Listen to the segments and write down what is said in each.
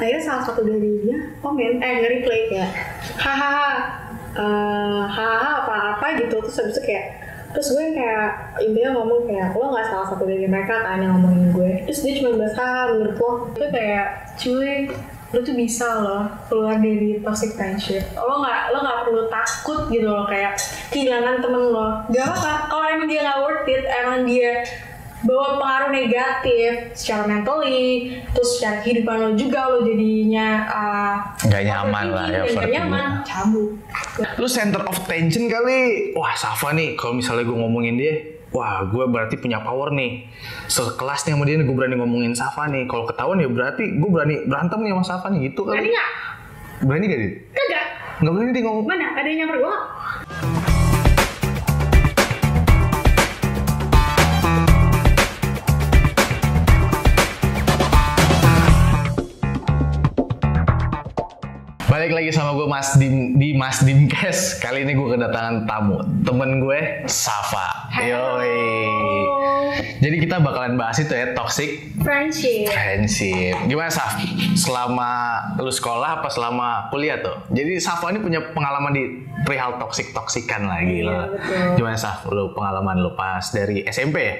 akhirnya salah satu dari dia komen nge-replay kayak hahaha apa gitu. Terus habis itu kayak terus gue kayak intinya ngomong kayak lo nggak salah satu dari mereka kan yang ngomongin gue. Terus dia cuma bahas menurut lo itu kayak cuy lo tuh bisa loh keluar dari toxic friendship. Lo nggak perlu takut gitu loh kayak kehilangan temen lo. Gak apa-apa kalau emang dia nggak worth it, emang dia bawa pengaruh negatif secara mentally, terus secara kehidupan lo juga lo jadinya nggak nyaman lah ya, nggak nyaman, cabut. Lu center of tension kali. Wah Safa nih, kalau misalnya gue ngomongin dia, wah gue berarti punya power nih. Sekelas nih sama dia, gue berani ngomongin Safa nih. Kalau ketahuan ya berarti gue berani berantem nih sama Safa nih gitu kali. Berani nggak? Berani gak dia? Kagak. Nggak berani dia ngomong. Mana? Ada yang nyamper gue? Balik lagi sama gue Mas Dim di Mas Dimcast. Kali ini gue kedatangan tamu, temen gue Safa. Yoi. Jadi kita bakalan bahas itu ya, toxic Friendship. Gimana Saf? Selama lu sekolah apa selama kuliah tuh? Jadi Safa ini punya pengalaman di perihal toxic-toxican lagi Iya, loh. betul. Gimana Saf? Lu pengalaman lu pas dari SMP ya?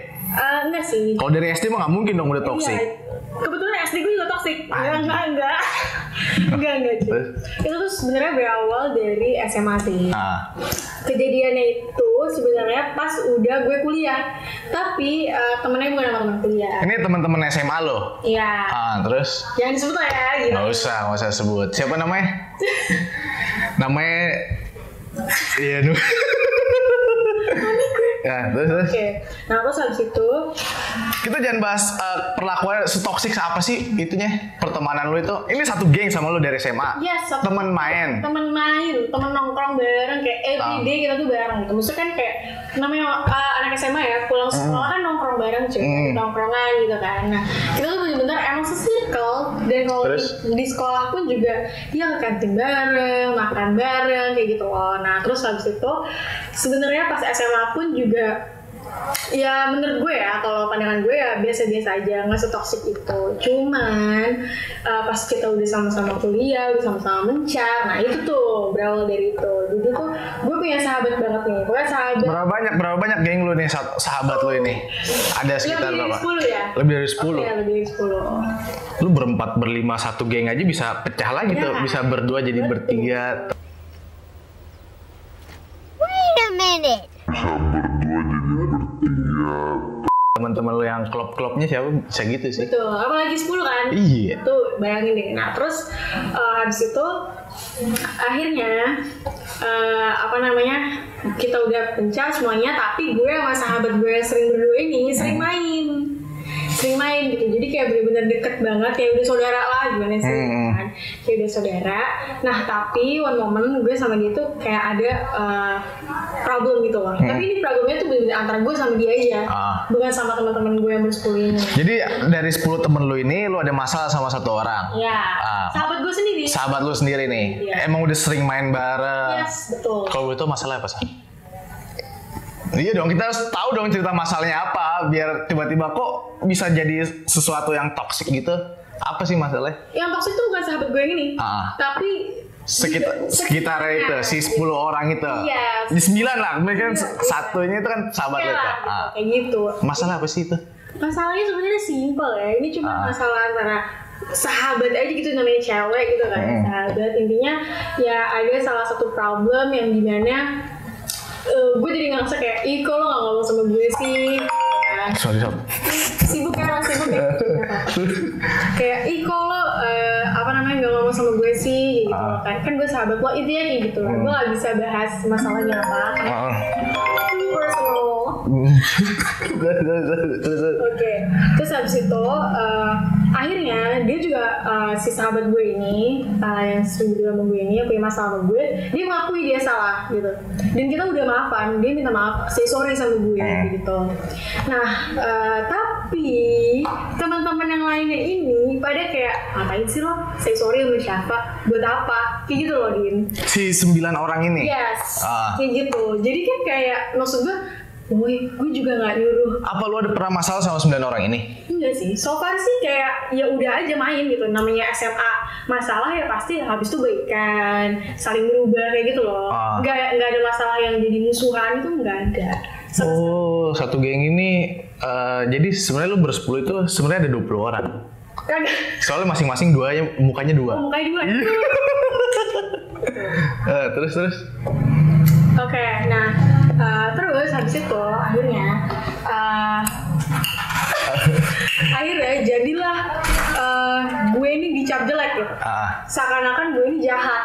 Enggak sih. Kalau dari SD mah nggak mungkin dong udah toxic. Iya. Kebetulan SD gue juga toxic. Enggak. Cuy. Itu tuh sebenarnya berawal dari SMA sih. Kejadiannya itu sebenarnya pas udah gue kuliah. Tapi temennya bukan sama teman kuliah. Ini teman-teman SMA lo? Iya. Terus? Jangan disebut lah ya gitu. Nggak usah sebut. Siapa namanya? Namanya iya nu. Ya, terus. Oke. Nah, terus habis itu kita jangan bahas perlakuan setoksik apa sih itunya pertemanan lu itu. Ini satu geng sama lu dari SMA. Yes, temen main, temen nongkrong bareng kayak everyday kita tuh bareng gitu. Maksudnya kan kayak namanya anak SMA ya, pulang sekolah kan nongkrong bareng cuy, nongkrongan gitu kan. Nah, kita tuh bener-bener emang se-circle. Dan kalau di sekolah pun juga ya ke kantin bareng, makan bareng kayak gitu loh. Nah, terus habis itu sebenarnya pas SMA pun juga ya menurut gue ya, kalau pandangan gue ya biasa-biasa aja, nggak setoksik itu. Cuman pas kita udah sama-sama kuliah, udah sama-sama mencar, nah itu tuh berawal dari itu. Jadi tuh gue punya sahabat banget nih. Gue sahabat. Berapa banyak geng lu nih sahabat lu ini? Ada sekitar berapa? Lebih dari 10 ya? Lebih dari 10. Lu berempat berlima satu geng aja bisa pecah lagi tuh, bisa berdua jadi bertiga. Wait a minute. Teman-teman lu yang klub-klubnya siapa bisa gitu sih? Betul, apalagi 10 kan? Iya. Tuh bayangin deh. Nah terus habis itu akhirnya kita udah pencar semuanya, tapi gue sama sahabat gue yang sering berdua ini sering main gitu. Jadi kayak bener-bener deket banget, kayak udah saudara lah, gimana sih kan? Kayak udah saudara. Nah tapi one moment gue sama dia tuh kayak ada problem gitu loh. Tapi ini problemnya tuh bener-bener antara gue sama dia aja, bukan sama teman-teman gue yang bersepuluh ini. Jadi dari 10 temen lu ini lu ada masalah sama satu orang? Iya. Sahabat gue sendiri. Sahabat lu sendiri nih. Iya. Emang udah sering main bareng. Yes, betul. Kalau itu masalah apa sih? Iya dong, kita harus tahu dong cerita masalahnya apa, biar tiba-tiba kok bisa jadi sesuatu yang toksik gitu. Apa sih masalahnya? Yang toksik tuh bukan sahabat gue yang ini, tapi sekitar itu, si 10 orang itu. Iya. Di 9 lah, mereka kan satunya itu kan sahabat lu. Kayak gitu. Masalah apa sih itu? Masalahnya sebenarnya simpel ya, ini cuma masalah antara sahabat aja gitu, namanya cewek gitu kan, sahabat. Intinya ya ada salah satu problem yang dimana gue jadi ngerasa kayak, ih kok lo gak ngomong sama gue sih? Sorry. Sibuk ya. Kayak, ih kok lo gak ngomong sama gue sih? Gitu kan gue sahabat lo, intinya kayak gitu lah. Gue gak bisa bahas masalahnya apa. Personal. Oke. Terus habis itu akhirnya dia juga si sahabat gue ini yang sudah sama gue ini, yang punya masalah sama gue, dia mengakui dia salah gitu. Dan kita udah maafan, dia minta maaf, say sorry sama gue gitu. Nah tapi teman-teman yang lainnya ini pada kayak, ngapain sih lo say sorry sama siapa, buat apa, kayak gitu loh Din. Si 9 orang ini? Yes, kayak gitu. Jadi kan kayak maksud gue, Boy, gue juga nggak nyuruh. Apa lu ada pernah masalah sama 9 orang ini? Enggak sih, so far sih kayak ya udah aja main gitu. Namanya SMA, masalah ya pasti habis itu baikan, saling berubah kayak gitu loh. Nggak ada masalah yang jadi musuhan, itu nggak ada. Oh, satu geng ini jadi sebenarnya lu bersepuluh itu sebenarnya ada 20 orang. Soalnya masing-masing mukanya dua. Oh, mukanya dua. Terus. Oke, nah terus habis itu akhirnya jadilah gue ini dicap jelek gitu. Seakan-akan gue ini jahat.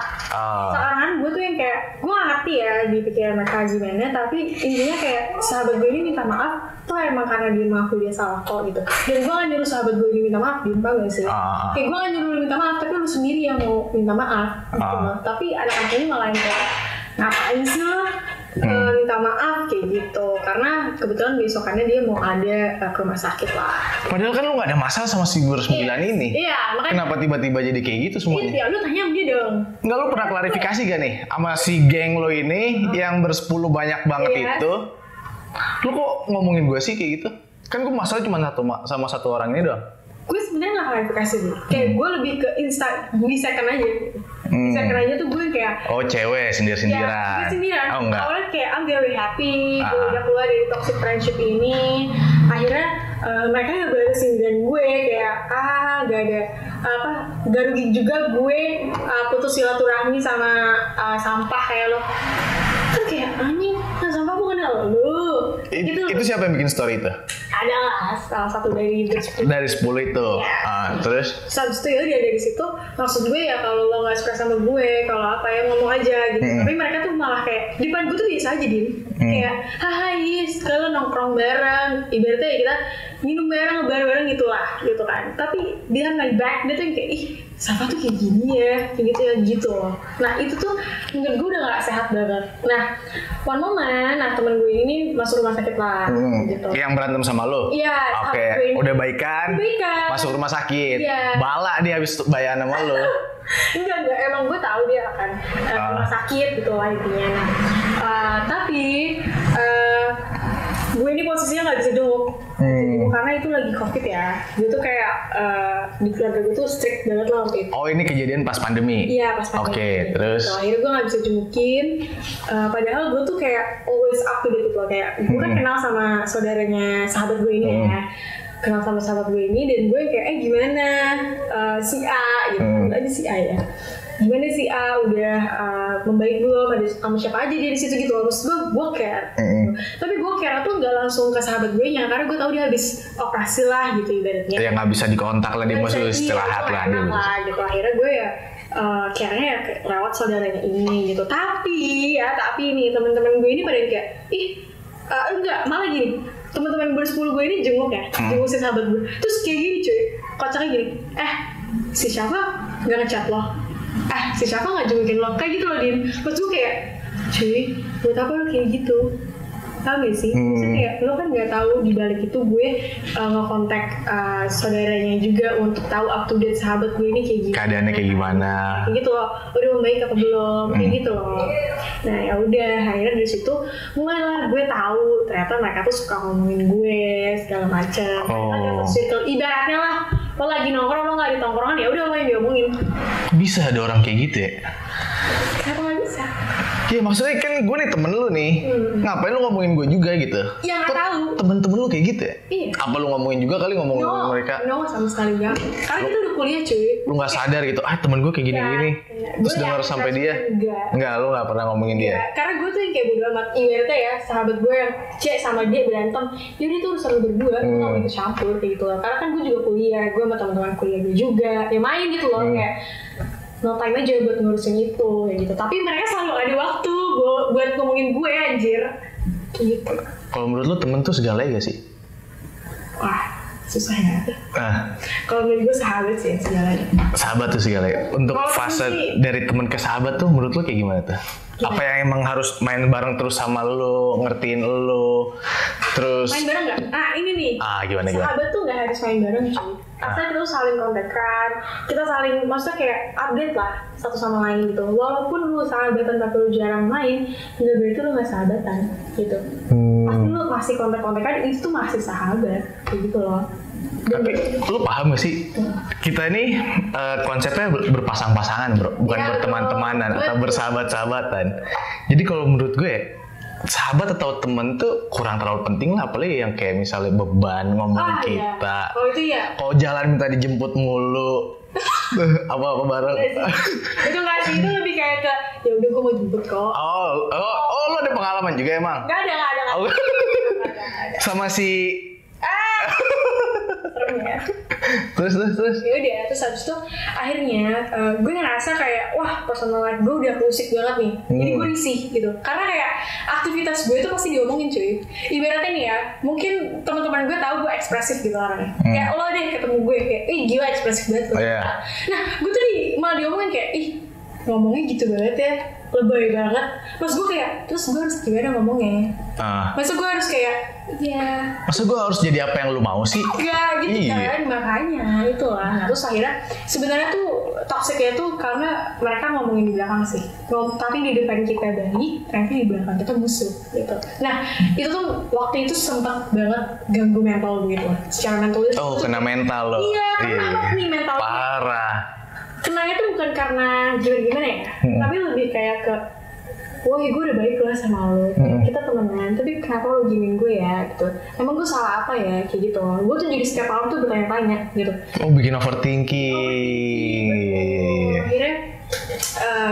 Seakan-akan gue tuh yang kayak gue gak ngerti ya di pikiran mereka gimana, tapi intinya kayak sahabat gue ini minta maaf tuh emang karena dia mengaku dia salah kok gitu. Dan gue gak nyuruh sahabat gue ini minta maaf, paham gak sih? Kayak gue gak nyuruh lu minta maaf, tapi lu sendiri yang mau minta maaf gitu. Tapi anak-anak ini malah yang kayak ngapain sih lo minta maaf kayak gitu, karena kebetulan besokannya dia mau ada ke rumah sakit lah. Padahal kan lu gak ada masalah sama si bersembilan ini. Iya, makanya. Kenapa tiba-tiba jadi kayak gitu semuanya? Iya, lu tanya sama dia dong. Enggak, lu pernah klarifikasi gak nih sama si geng lo ini yang bersepuluh banyak banget itu? Lu kok ngomongin gue sih kayak gitu? Kan gue masalah cuma sama satu orang ini doang. Gue sebenarnya nggak klarifikasi nih, kayak gue lebih ke di second aja. Di second aja tuh gue kayak cewek sindir-sindiran. Ya, sindiran. Oh enggak. Awalnya kayak I'm very happy, gue udah keluar dari toxic friendship ini. Akhirnya mereka nggak balas sindiran gue kayak gak rugi juga gue putus silaturahmi sama sampah kayak lo. Kan kayak anjing, sampah bukan lo. Gitu. Itu siapa yang bikin story itu? Ada lah, salah satu dari 10 itu. Ya. Terus? Habis itu ya dia dari situ, maksud gue ya kalau lo nggak suka sama gue, kalau apa ya ngomong aja gitu. Tapi mereka tuh malah kayak di depan gue tuh biasa aja Din. Kayak hahaha kalau nongkrong bareng, ibaratnya ya kita minum bareng gitulah gitu kan. Tapi dia my back, dia tuh yang kayak ih siapa tuh kayak gini ya, kayak gitu loh. Nah itu tuh menurut gue udah nggak sehat banget. Nah one moment, temen gue ini masuk rumah sakit lah gitu. Yang berantem sama lo? Iya. Oke. Udah baikan. Masuk rumah sakit. Iya. Bala dia habis bayan sama lo. Enggak, emang gue tahu dia akan rumah sakit gitu lah intinya. Tapi gue ini posisinya nggak bisa jenguk karena itu lagi COVID ya. Gue tuh kayak di keluarga gue tuh strict banget lah waktu itu. Oh ini kejadian pas pandemi? Iya pas pandemi. Oke, terus? Gitu. Akhirnya gue nggak bisa jengukin. Padahal gue tuh kayak always up to date gitu loh. Kayak gue kan kenal sama saudaranya sahabat gue ini ya. Kenal sama sahabat gue ini dan gue kayak gimana si A gitu. Aja si A ya. Gimana si A udah membaik belum, ada sama siapa aja dia di situ gitu. Terus gue care. Tapi gue care tuh nggak langsung ke sahabat gue nya karena gue tahu dia habis operasi lah gitu ibaratnya. Ya nggak bisa dikontak lah, dia masih istirahat lah dia. Gitu. Akhirnya gue ya caranya ya lewat saudaranya ini gitu. Tapi nih teman-teman gue ini pada kayak enggak, malah gini. Teman-teman bersepuluh gue ini jenguk jenguk si sahabat gue. Terus kayak gini cuy, kocaknya gini. Si siapa nggak ngechat lo? Si siapa nggak jengukin lo? Kayak gitu loh Din. Terus gue kayak, cuy, buat apa lo kayak gitu? Paham gak sih? Maksudnya kayak lo kan nggak tahu di balik itu gue ngekontak saudaranya juga untuk tahu up to date sahabat gue ini kayak gimana. Keadaannya kayak gimana? Kayak gitu loh, udah membaik apa belum? Kayak gitu loh. Nah ya udah, akhirnya dari situ mulailah gue tahu ternyata mereka tuh suka ngomongin gue segala macam. Ada circle ibaratnya lah. Lo lagi nongkrong, lo nggak di tongkrongan ya udah lo yang diomongin. Bisa ada orang kayak gitu ya? Kenapa nggak bisa? Ya maksudnya kan gue nih temen lu nih, ngapain lu ngomongin gue juga gitu? Ya nggak tahu. Temen-temen lu kayak gitu ya? Iya. Apa lu ngomongin juga kali ngomongin mereka? No, sama sekali enggak. Karena kita udah kuliah cuy. Lu nggak sadar gitu, temen gue kayak gini-gini. Terus denger sampai dia? Enggak, lu nggak pernah ngomongin dia? Karena gue tuh yang kayak bodo amat. Ibaratnya ya, sahabat gue yang C sama dia berantem, jadi itu urusan lu berdua, gue nggak mau ikut campur kayak gitu loh. Karena kan gue juga kuliah, gue sama teman-teman kuliah gue juga, ya main gitu loh kayak. No time aja buat ngurusin itu kayak gitu. Tapi mereka selalu ada waktu buat ngomongin gue anjir. Gitu. Kalau menurut lu temen tuh segalanya gak sih? Wah, susah ya. Kalau menurut gue sahabat sih segalanya. Sahabat tuh segalanya. Untuk kalo fase dari temen ke sahabat tuh menurut lu kayak gimana tuh? Apa yang emang harus main bareng terus sama lu, ngertiin lu, terus main bareng nggak? Ini nih. Gimana? Sahabat tuh nggak harus main bareng cuy. Asalnya kita tuh saling kontekan, kita saling maksudnya kayak update lah satu sama lain gitu. Walaupun lu sahabatan tapi lu jarang main, nggak berarti lu nggak sahabatan gitu. Pasti lu masih kontek-kontekan, itu tuh masih sahabat kayak gitu loh. Tapi lu paham gak sih? Kita ini konsepnya berpasang-pasangan bro, bukan Ya, berteman-temanan atau bersahabat-sahabatan. Jadi kalau menurut gue sahabat atau temen tuh kurang terlalu penting lah, apalagi yang kayak misalnya beban ngomongin kita. Ya. Kalau itu ya. Kalau jalan minta dijemput mulu, apa bareng. Itu nggak sih, itu lebih kayak ke ya udah gue mau jemput kok. Oh, lo ada pengalaman juga emang? Nggak ada. Oh. Nggak ada. Sama si Serem ya. terus Ya udah, terus habis itu akhirnya gue ngerasa kayak wah personal life gue udah musik banget nih. Jadi gue risih gitu. Karena kayak aktivitas gue itu pasti diomongin cuy. Ibaratnya nih ya, mungkin teman-teman gue tahu gue ekspresif gitu orangnya. Kayak lo deh ketemu gue kayak, ih gila ekspresif banget lo. Yeah. Nah, gue tuh malah diomongin kayak, ih ngomongnya gitu banget ya, lebay banget. Terus gue kayak, terus gue harus gimana ngomongnya? Masa gue harus kayak, ya. Masa gue harus jadi apa yang lu mau sih? Ya gitu Iya. kan, makanya itulah. Nah terus akhirnya sebenarnya tuh toksiknya tuh karena mereka ngomongin di belakang sih. Tapi di depan kita baik, ternyata di belakang kita musuh gitu. Nah itu tuh waktu itu sempat banget ganggu mental gue gitu. Secara mental itu. Oh kena mental lo. Iya, kenapa nih mental? Parah. Kenanya tuh bukan karena gimana ya, tapi lebih kayak ke, wah gue udah baik lah sama lo, kita temenan, tapi kenapa lo giniin gue ya gitu. Emang gue salah apa ya kayak gitu. Gue tuh jadi setiap malam tuh bertanya-tanya gitu. Oh bikin overthinking. Akhirnya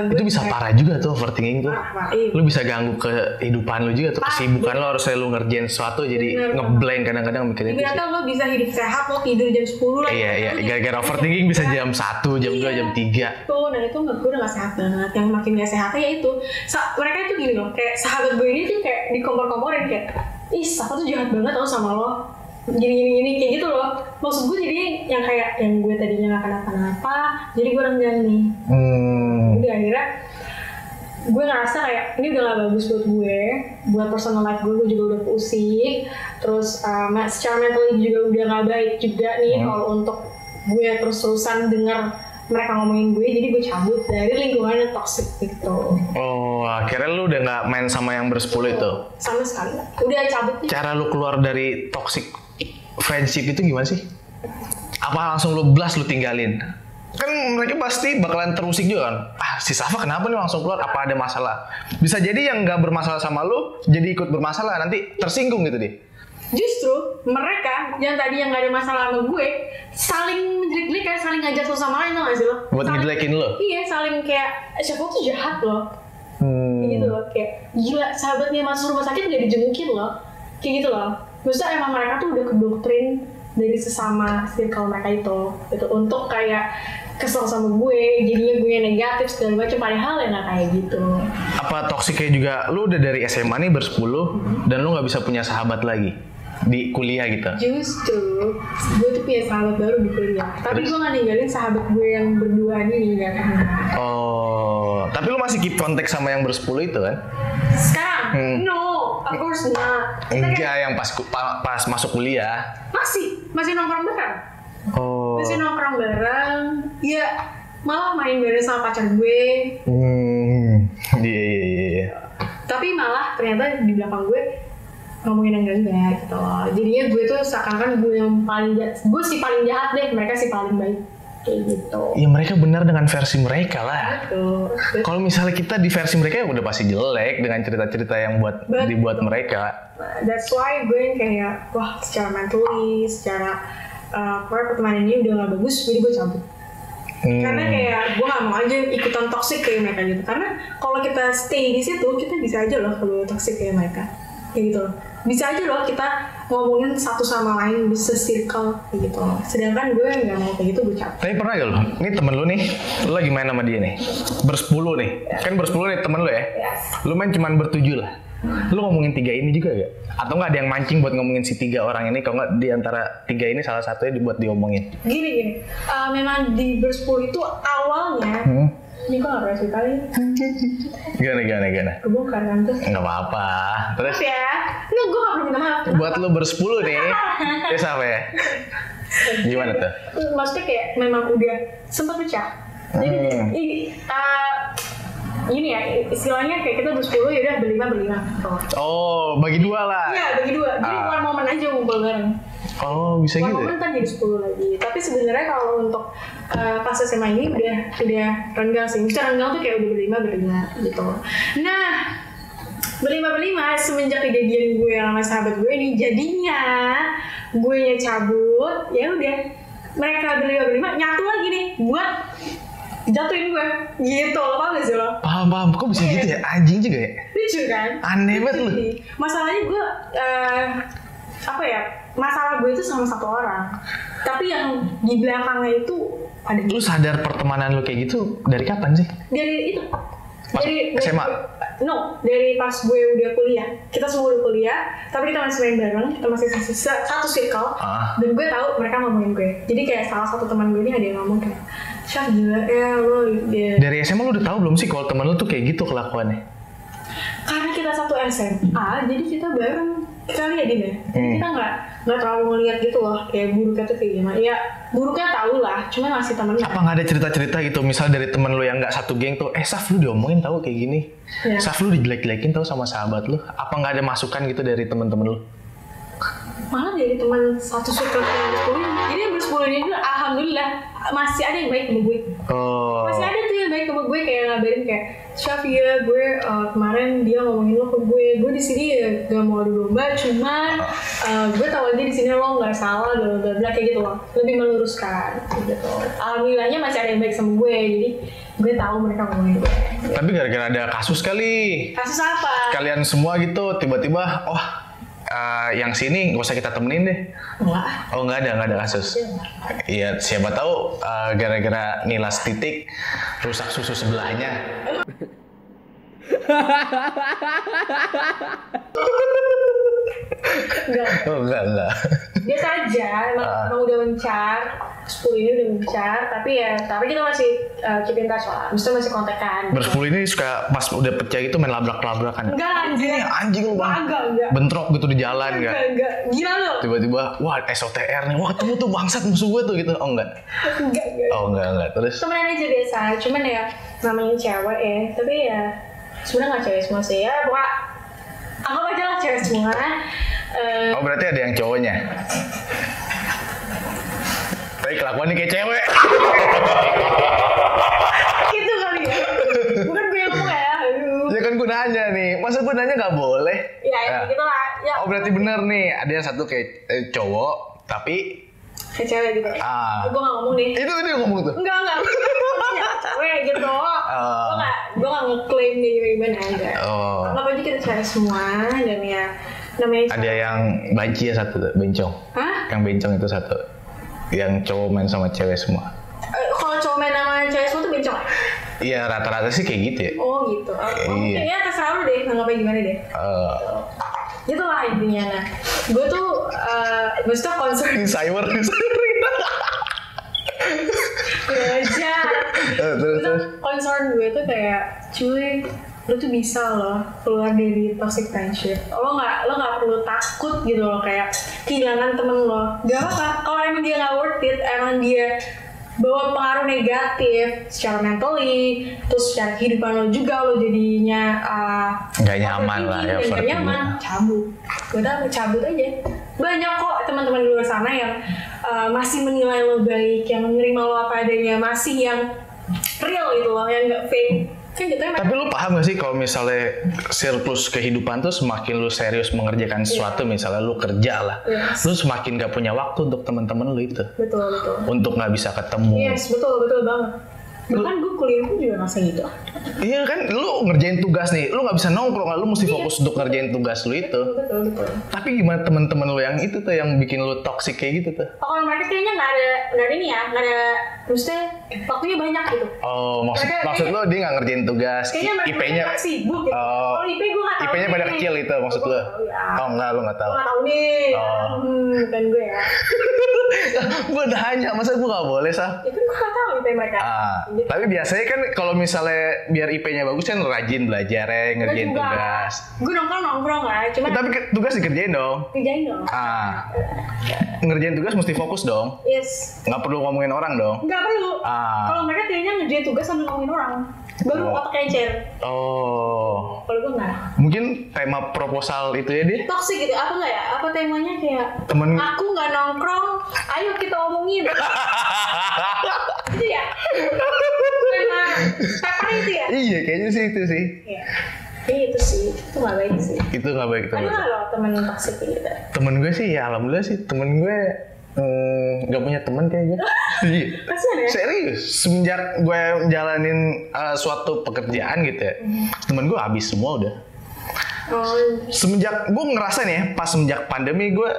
itu bisa parah juga tuh overthinking tuh. Iya. Lu bisa ganggu kehidupan lu juga tuh, kesibukan lo harusnya lu ngerjain sesuatu jadi ngeblank kadang-kadang mikirin itu sih. Ibaratnya lo bisa hidup sehat, lo tidur jam 10 lah. Iya, gara-gara overthinking bisa jam 1, jam 2, jam 3. Tuh, nah itu menurut gue udah gak sehat banget. Yang makin gak sehatnya ya itu mereka itu gini loh, kayak sahabat gue ini tuh kayak dikompor-komporin kayak, ih Safa tuh jahat banget tau sama lo, gini kayak gitu loh. Maksud gue jadi yang kayak yang gue tadinya gak kenapa-napa, jadi gue renggang nih. Udah akhirnya gue ngerasa kayak ini udah gak bagus buat gue, buat personal life gue juga udah pusing. Terus secara mentally juga udah gak baik juga nih kalau untuk gue terus-terusan denger mereka ngomongin gue, jadi gue cabut dari lingkungan yang toxic gitu. Oh, akhirnya lu udah gak main sama yang bersepuluh itu? Sama sekali gak. Udah cabut nih. Cara lu keluar dari toxic friendship itu gimana sih? Apa langsung lu blast, lu tinggalin? Kan mereka pasti bakalan terusik juga kan. Si Safa kenapa nih langsung keluar? Apa ada masalah? Bisa jadi yang gak bermasalah sama lu jadi ikut bermasalah, nanti tersinggung gitu deh. Justru mereka yang tadi yang gak ada masalah sama gue saling menjelek-jelekan, saling ngajak lo sama lain, tau gak sih lo? Buat ngejelekin lo? Iya, saling kayak siapa tuh jahat loh. Kayak gitu loh, kayak gila sahabatnya masuk rumah sakit gak dijengukin loh. Kayak gitu loh. Maksudnya emang mereka tuh udah kedoktrin dari sesama circle mereka itu gitu, untuk kayak kesel sama gue, jadinya gue negatif segala macam, padahal ya nggak kayak gitu. Apa toksiknya juga, lu udah dari SMA nih bersepuluh dan lu nggak bisa punya sahabat lagi di kuliah gitu? Justru gue tuh punya sahabat baru di kuliah, tapi gue nggak ninggalin sahabat gue yang berdua ini nggak pernah. Oh, tapi lu masih keep kontak sama yang bersepuluh itu kan? Sekarang? No, of course not. Enggak, yang pas masuk kuliah. Masih nongkrong bareng. Oh. Masih nongkrong bareng. Ya, malah main bareng sama pacar gue. Iya. Tapi malah ternyata di belakang gue ngomongin yang enggak gitu loh. Jadinya gue tuh seakan-akan gue yang paling jahat. Gue sih paling jahat deh, mereka sih paling baik. Kayak gitu. Ya mereka benar dengan versi mereka lah. Betul. Kalau misalnya kita di versi mereka ya udah pasti jelek dengan cerita-cerita yang dibuat mereka. That's why gue kayak wah secara mentally, secara pertemanan ini udah gak bagus, jadi gue cabut. Karena kayak gue gak mau aja ikutan toxic kayak mereka gitu. Karena kalau kita stay di situ, kita bisa aja loh kalau toxic kayak mereka. Kayak gitu loh. Bisa aja loh kita ngomongin satu sama lain bisa circle kayak gitu loh. Sedangkan gue nggak mau kayak gitu, gue cabut. Tapi pernah gak lo? Ini temen lu nih, lu lagi main sama dia nih, bersepuluh nih, kan bersepuluh nih temen lu ya. Lu main cuman bertujuh lah. Lu ngomongin 3 ini juga gak? Atau nggak ada yang mancing buat ngomongin si 3 orang ini? Kalau nggak di antara 3 ini salah satunya dibuat diomongin? Gini, memang di bersepuluh itu awalnya. Ini kok gak pernah ceritain? Gimana? Kebongkar kan tuh? Nggak apa-apa. Terus Maaf ya? Nggak, gue gak perlu minta maaf. buat lu bersepuluh nih, ya siapa ya? Gimana tuh? Maksudnya kayak memang udah sempat pecah. Jadi ini ya istilahnya kayak kita ber-10 ya udah berlima. Oh, bagi 2 lah. Iya, bagi 2. Jadi one momen aja ngumpul bareng. Oh, bisa one gitu. One momen kan jadi 10 lagi. Tapi sebenarnya kalau untuk pas SMA ini udah renggang sih. Misalnya renggang tuh kayak udah berlima gitu. Nah, berlima semenjak kejadian gue sama sahabat gue ini, jadinya gue nya cabut, ya udah mereka berlima nyatu lagi nih buat jatuhin gue gitu. Lo paham gak sih lo? Paham, kok bisa gitu ya? Anjing juga ya? Lucu kan? Aneh banget lu. Masalahnya gue masalah gue itu sama satu orang, tapi yang di belakangnya itu ada. Lu sadar pertemanan lu kayak gitu dari kapan sih? Dari itu dari SMA? Dari pas gue udah kuliah. Kita semua udah kuliah, tapi kita masih main bareng, kita masih satu circle. Dan gue tahu mereka ngomongin gue. Jadi kayak salah satu teman gue ini ada yang ngomong kayak, Syaf gila ya lo. Dari SMA lu udah tahu belum sih kalau teman lu tuh kayak gitu kelakuannya? Karena kita satu SMA, jadi kita bareng. Kita lihat dia. Jadi kita nggak terlalu ngeliat gitu loh, kayak buruknya tuh kayak gimana. Ya buruknya tahu lah, cuma masih temennya. Apa nggak ada cerita-cerita gitu, misal dari temen lu yang nggak satu geng tuh, Saf lu diomongin tahu kayak gini, ya. Saf lu dijelek-jelekin tahu sama sahabat lu, apa nggak ada masukan gitu dari temen-temen lu? Malah dari teman satu circle yang ber-10 ini, jadi yang ber-10 ini tuh alhamdulillah masih ada yang baik sama gue. Masih ada tuh yang baik sama gue, kayak ngabarin kayak, Syaf ya gue kemarin dia ngomongin lo ke gue di sini ya gak mau adu domba, cuman gue tahu aja di sini lo nggak salah, bla kayak gitu loh, lebih meluruskan gitu. Alhamdulillahnya masih ada yang baik sama gue, jadi gue tahu mereka ngomongin gue. Tapi gara-gara ada kasus kali. Kasus apa? Kalian semua gitu tiba-tiba, yang sini nggak usah kita temenin deh. Enggak. Oh nggak ada kasus. Iya siapa tahu gara-gara ngilas titik rusak susu sebelahnya. Enggak. Biasa aja, emang udah mencar. 10 ini udah mencar, tapi kita masih keep in touch lah. Maksudnya masih kontekan. Ber-10 ini suka pas udah pecah gitu main labrak-labrakan. Enggak anjing lu bang. Enggak. Bentrok gitu di jalan enggak? Enggak. Gila lu. Tiba-tiba, wah SOTR nih, wah ketemu tuh bangsat musuh gue tuh gitu. Oh enggak. Oh enggak. Terus? Temenan aja biasa, cuman ya namanya cewek ya. Tapi ya sebenarnya nggak cewek semua sih ya. Pokoknya anggap aja lah cewek semua. Oh berarti ada yang cowoknya? Tapi kelakuannya kayak cewek. Itu kali ya. Bukan gue yang ngomong ya. Ya kan gue nanya nih. Masa gue nanya gak boleh? Ya gitu lah. Ya. Oh berarti bener nih. Ada yang satu kayak cowok. Tapi kayak cewek gitu. Gue gak ngomong nih. Itu dia ngomong tuh? Enggak. Ya cewek gitu. Gue gak ngeklaim nih gimana enggak. Anggap aja kita cewek semua. Dan ya namanya ada yang banci ya satu tuh. Bencong. Hah? Yang bencong itu satu. Yang cowok main sama cewek semua. Kalau cowok main sama cewek semua tuh bencong ya? Iya rata-rata sih kayak gitu ya. Oh gitu. Iya. Ya terserah lu deh, anggapnya gimana deh. Gitu lah intinya. Nah, gue tuh maksudnya concern. Cyber. Gue aja. Terus concern gue tuh kayak, cuy, lu tuh bisa loh keluar dari toxic friendship. Lo nggak perlu takut gitu loh kayak kehilangan temen lo. Gak apa-apa. Kalau emang dia nggak worth it, emang dia bawa pengaruh negatif secara mentally, terus secara kehidupan lo juga, lo jadinya nggak nyaman lah ya. Nggak nyaman, cabut. Udah cabut aja. Banyak kok teman-teman di luar sana yang masih menilai lo baik, yang menerima lo apa adanya, masih yang real gitu loh, yang nggak fake. Tapi lu paham gak sih kalau misalnya siklus kehidupan tuh semakin lu serius mengerjakan sesuatu, misalnya lu kerja lah, lu semakin gak punya waktu untuk teman-teman lu itu. Betul. Untuk gak bisa ketemu. Yes, betul banget. Bahkan gue kuliah pun juga ngerasa gitu. Iya kan, lu ngerjain tugas nih, lu gak bisa nongkrong, lu mesti fokus untuk ngerjain tugas lu itu. Betul. Tapi gimana teman-teman lu yang itu tuh yang bikin lu toxic kayak gitu tuh? Kalau mereka kayaknya nggak ada ini ya, nggak ada, maksudnya waktunya banyak gitu. Oh, maksud lu dia nggak ngerjain tugas, IP-nya sibuk gitu. Kalau IP gue nggak tahu. IP-nya pada kecil itu maksud lu? Oh enggak, lu nggak tahu. Gue nggak tahu nih. Bukan gue ya. Gue nanya, masa gue gak boleh, Saf? Itu gue gak tahu IP mereka. Gitu. Tapi biasanya kan kalau misalnya biar IP-nya bagus kan rajin belajar ya, ngerjain tugas. Gue nongkrong lah, cuma Tapi tugas dikerjain dong. kerjain dong. Ngerjain tugas mesti fokus dong. Yes. Nggak perlu ngomongin orang dong. Nggak perlu. Kalau mereka kayaknya ngerjain tugas sambil ngomongin orang, baru otaknya encer. Oh. Kalau gue nggak. Mungkin tema proposal itu ya dia. Toxic gitu, apa nggak ya? Apa temanya kayak Temen. aku nggak nongkrong, ayo kita omongin. Itu ya. Tema paper itu ya. Iya, kayaknya sih itu sih. Iya. Itu sih, itu nggak baik sih. Itu nggak baik Ada nggak lo temen toxic gitu? Temen gue sih ya alhamdulillah sih temen gue nggak punya teman kayak gue. Iya. Kasian ya? Serius, semenjak gue jalanin suatu pekerjaan gitu ya, temen gue habis semua udah. Semenjak gue ngerasa nih ya, pas semenjak pandemi gue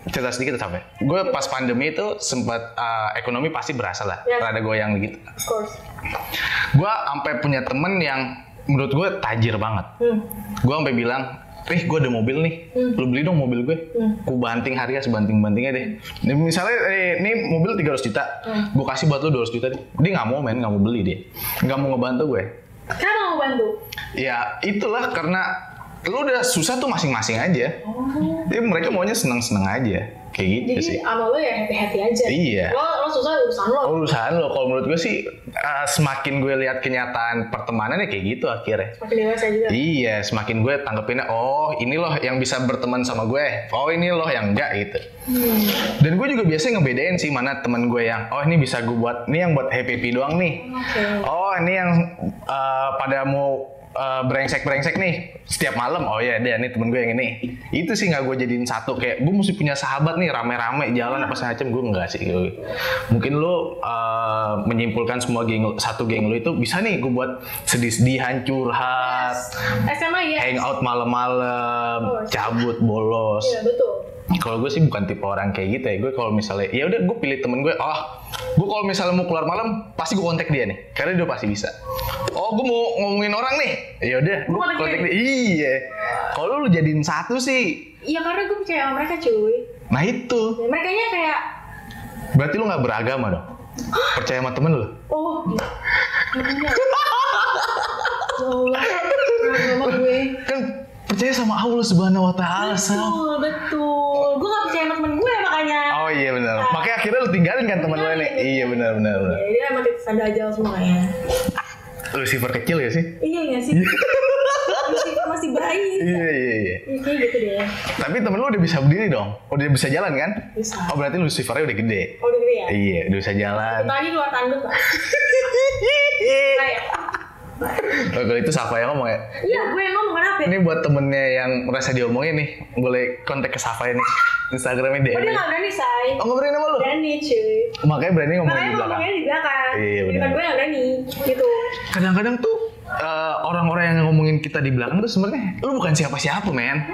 cerita sedikit sampai. Gue pas pandemi itu sempat ekonomi pasti berasa lah, rada goyang gitu. Of course. Gue sampai punya temen yang menurut gue tajir banget. Gue sampai bilang, gue ada mobil nih, lu beli dong mobil gue. Gue banting harga sebanting-bantingnya deh. Nih, misalnya ini mobil 300 juta, gue kasih buat lu 200 juta deh. Dia nggak mau nggak mau beli dia, nggak mau ngebantu gue. Kenapa mau bantu? Ya itulah karena lu udah susah tuh masing-masing aja. Jadi mereka maunya seneng-seneng aja. Kayak gitu jadi, sih. Jadi sama lo ya happy-happy aja. Iya. Lo susah urusan lo. Urusan lo. Kalau menurut gue sih semakin gue lihat kenyataan pertemanannya kayak gitu akhirnya. Semakin dewasa juga. Iya, semakin gue tanggepinnya, oh ini loh yang bisa berteman sama gue. Oh ini loh yang enggak gitu. Dan gue juga biasanya ngebedain sih mana teman gue yang, oh ini bisa gue buat, ini yang buat happy doang nih. Oh ini yang pada mau brengsek nih setiap malam. Oh ya dia nih temen gue yang ini. Itu sih nggak gue jadiin satu, kayak gue mesti punya sahabat nih rame-rame jalan apa semacam. Gue nggak sih. Mungkin lo menyimpulkan semua satu geng lo itu bisa nih gue buat sedih-sedihan, curhat, SMA ya. hangout malam-malam, cabut bolos. Iya betul. Kalau gue sih bukan tipe orang kayak gitu ya. Gue kalau misalnya ya udah gue pilih temen gue. Gue kalau misalnya mau keluar malam pasti gue kontak dia nih, karena dia pasti bisa. Gue mau ngomongin orang nih, ya udah gue kontak dia. Iya. Kalau lu jadiin satu sih. Iya karena gue percaya sama mereka cuy. Nah itu. Ya, mereka nya kayak. Berarti lu nggak beragama dong? Percaya sama temen lu? Oh. Allah. Beragama gue. Kan percaya sama Allah Subhanahu Wa Taala. Betul. Gue gak percaya sama temen gue makanya. Oh iya benar. Makanya akhirnya lu tinggalin kan temen lu ini. Iya benar. Ya, dia emang titik dajal semuanya. Lucifer kecil ya sih? Iya gak sih? Lucifer masih bayi. Iya. Kayak gitu deh. Tapi temen lu udah bisa berdiri dong? Udah bisa jalan kan? Bisa. Oh berarti Lucifernya udah gede? Oh udah gede ya? Iya udah bisa jalan. Tadi keluar tanduk lah. Kayak. Kalau itu Safa yang ngomong ya? Iya gue yang ngomong kenapa? Ini buat temennya yang merasa diomongin nih, boleh kontak ke Safa ini. Instagramnya DM. Oh dia gak berani say. Oh gak berani sama lu? Berani cuy. Makanya berani ngomongin di belakang. Ngomongnya di belakang. Iya benar. Bukan gue gak berani gitu. Kadang-kadang tuh orang-orang yang ngomongin kita di belakang tuh sebenarnya lu bukan siapa-siapa men.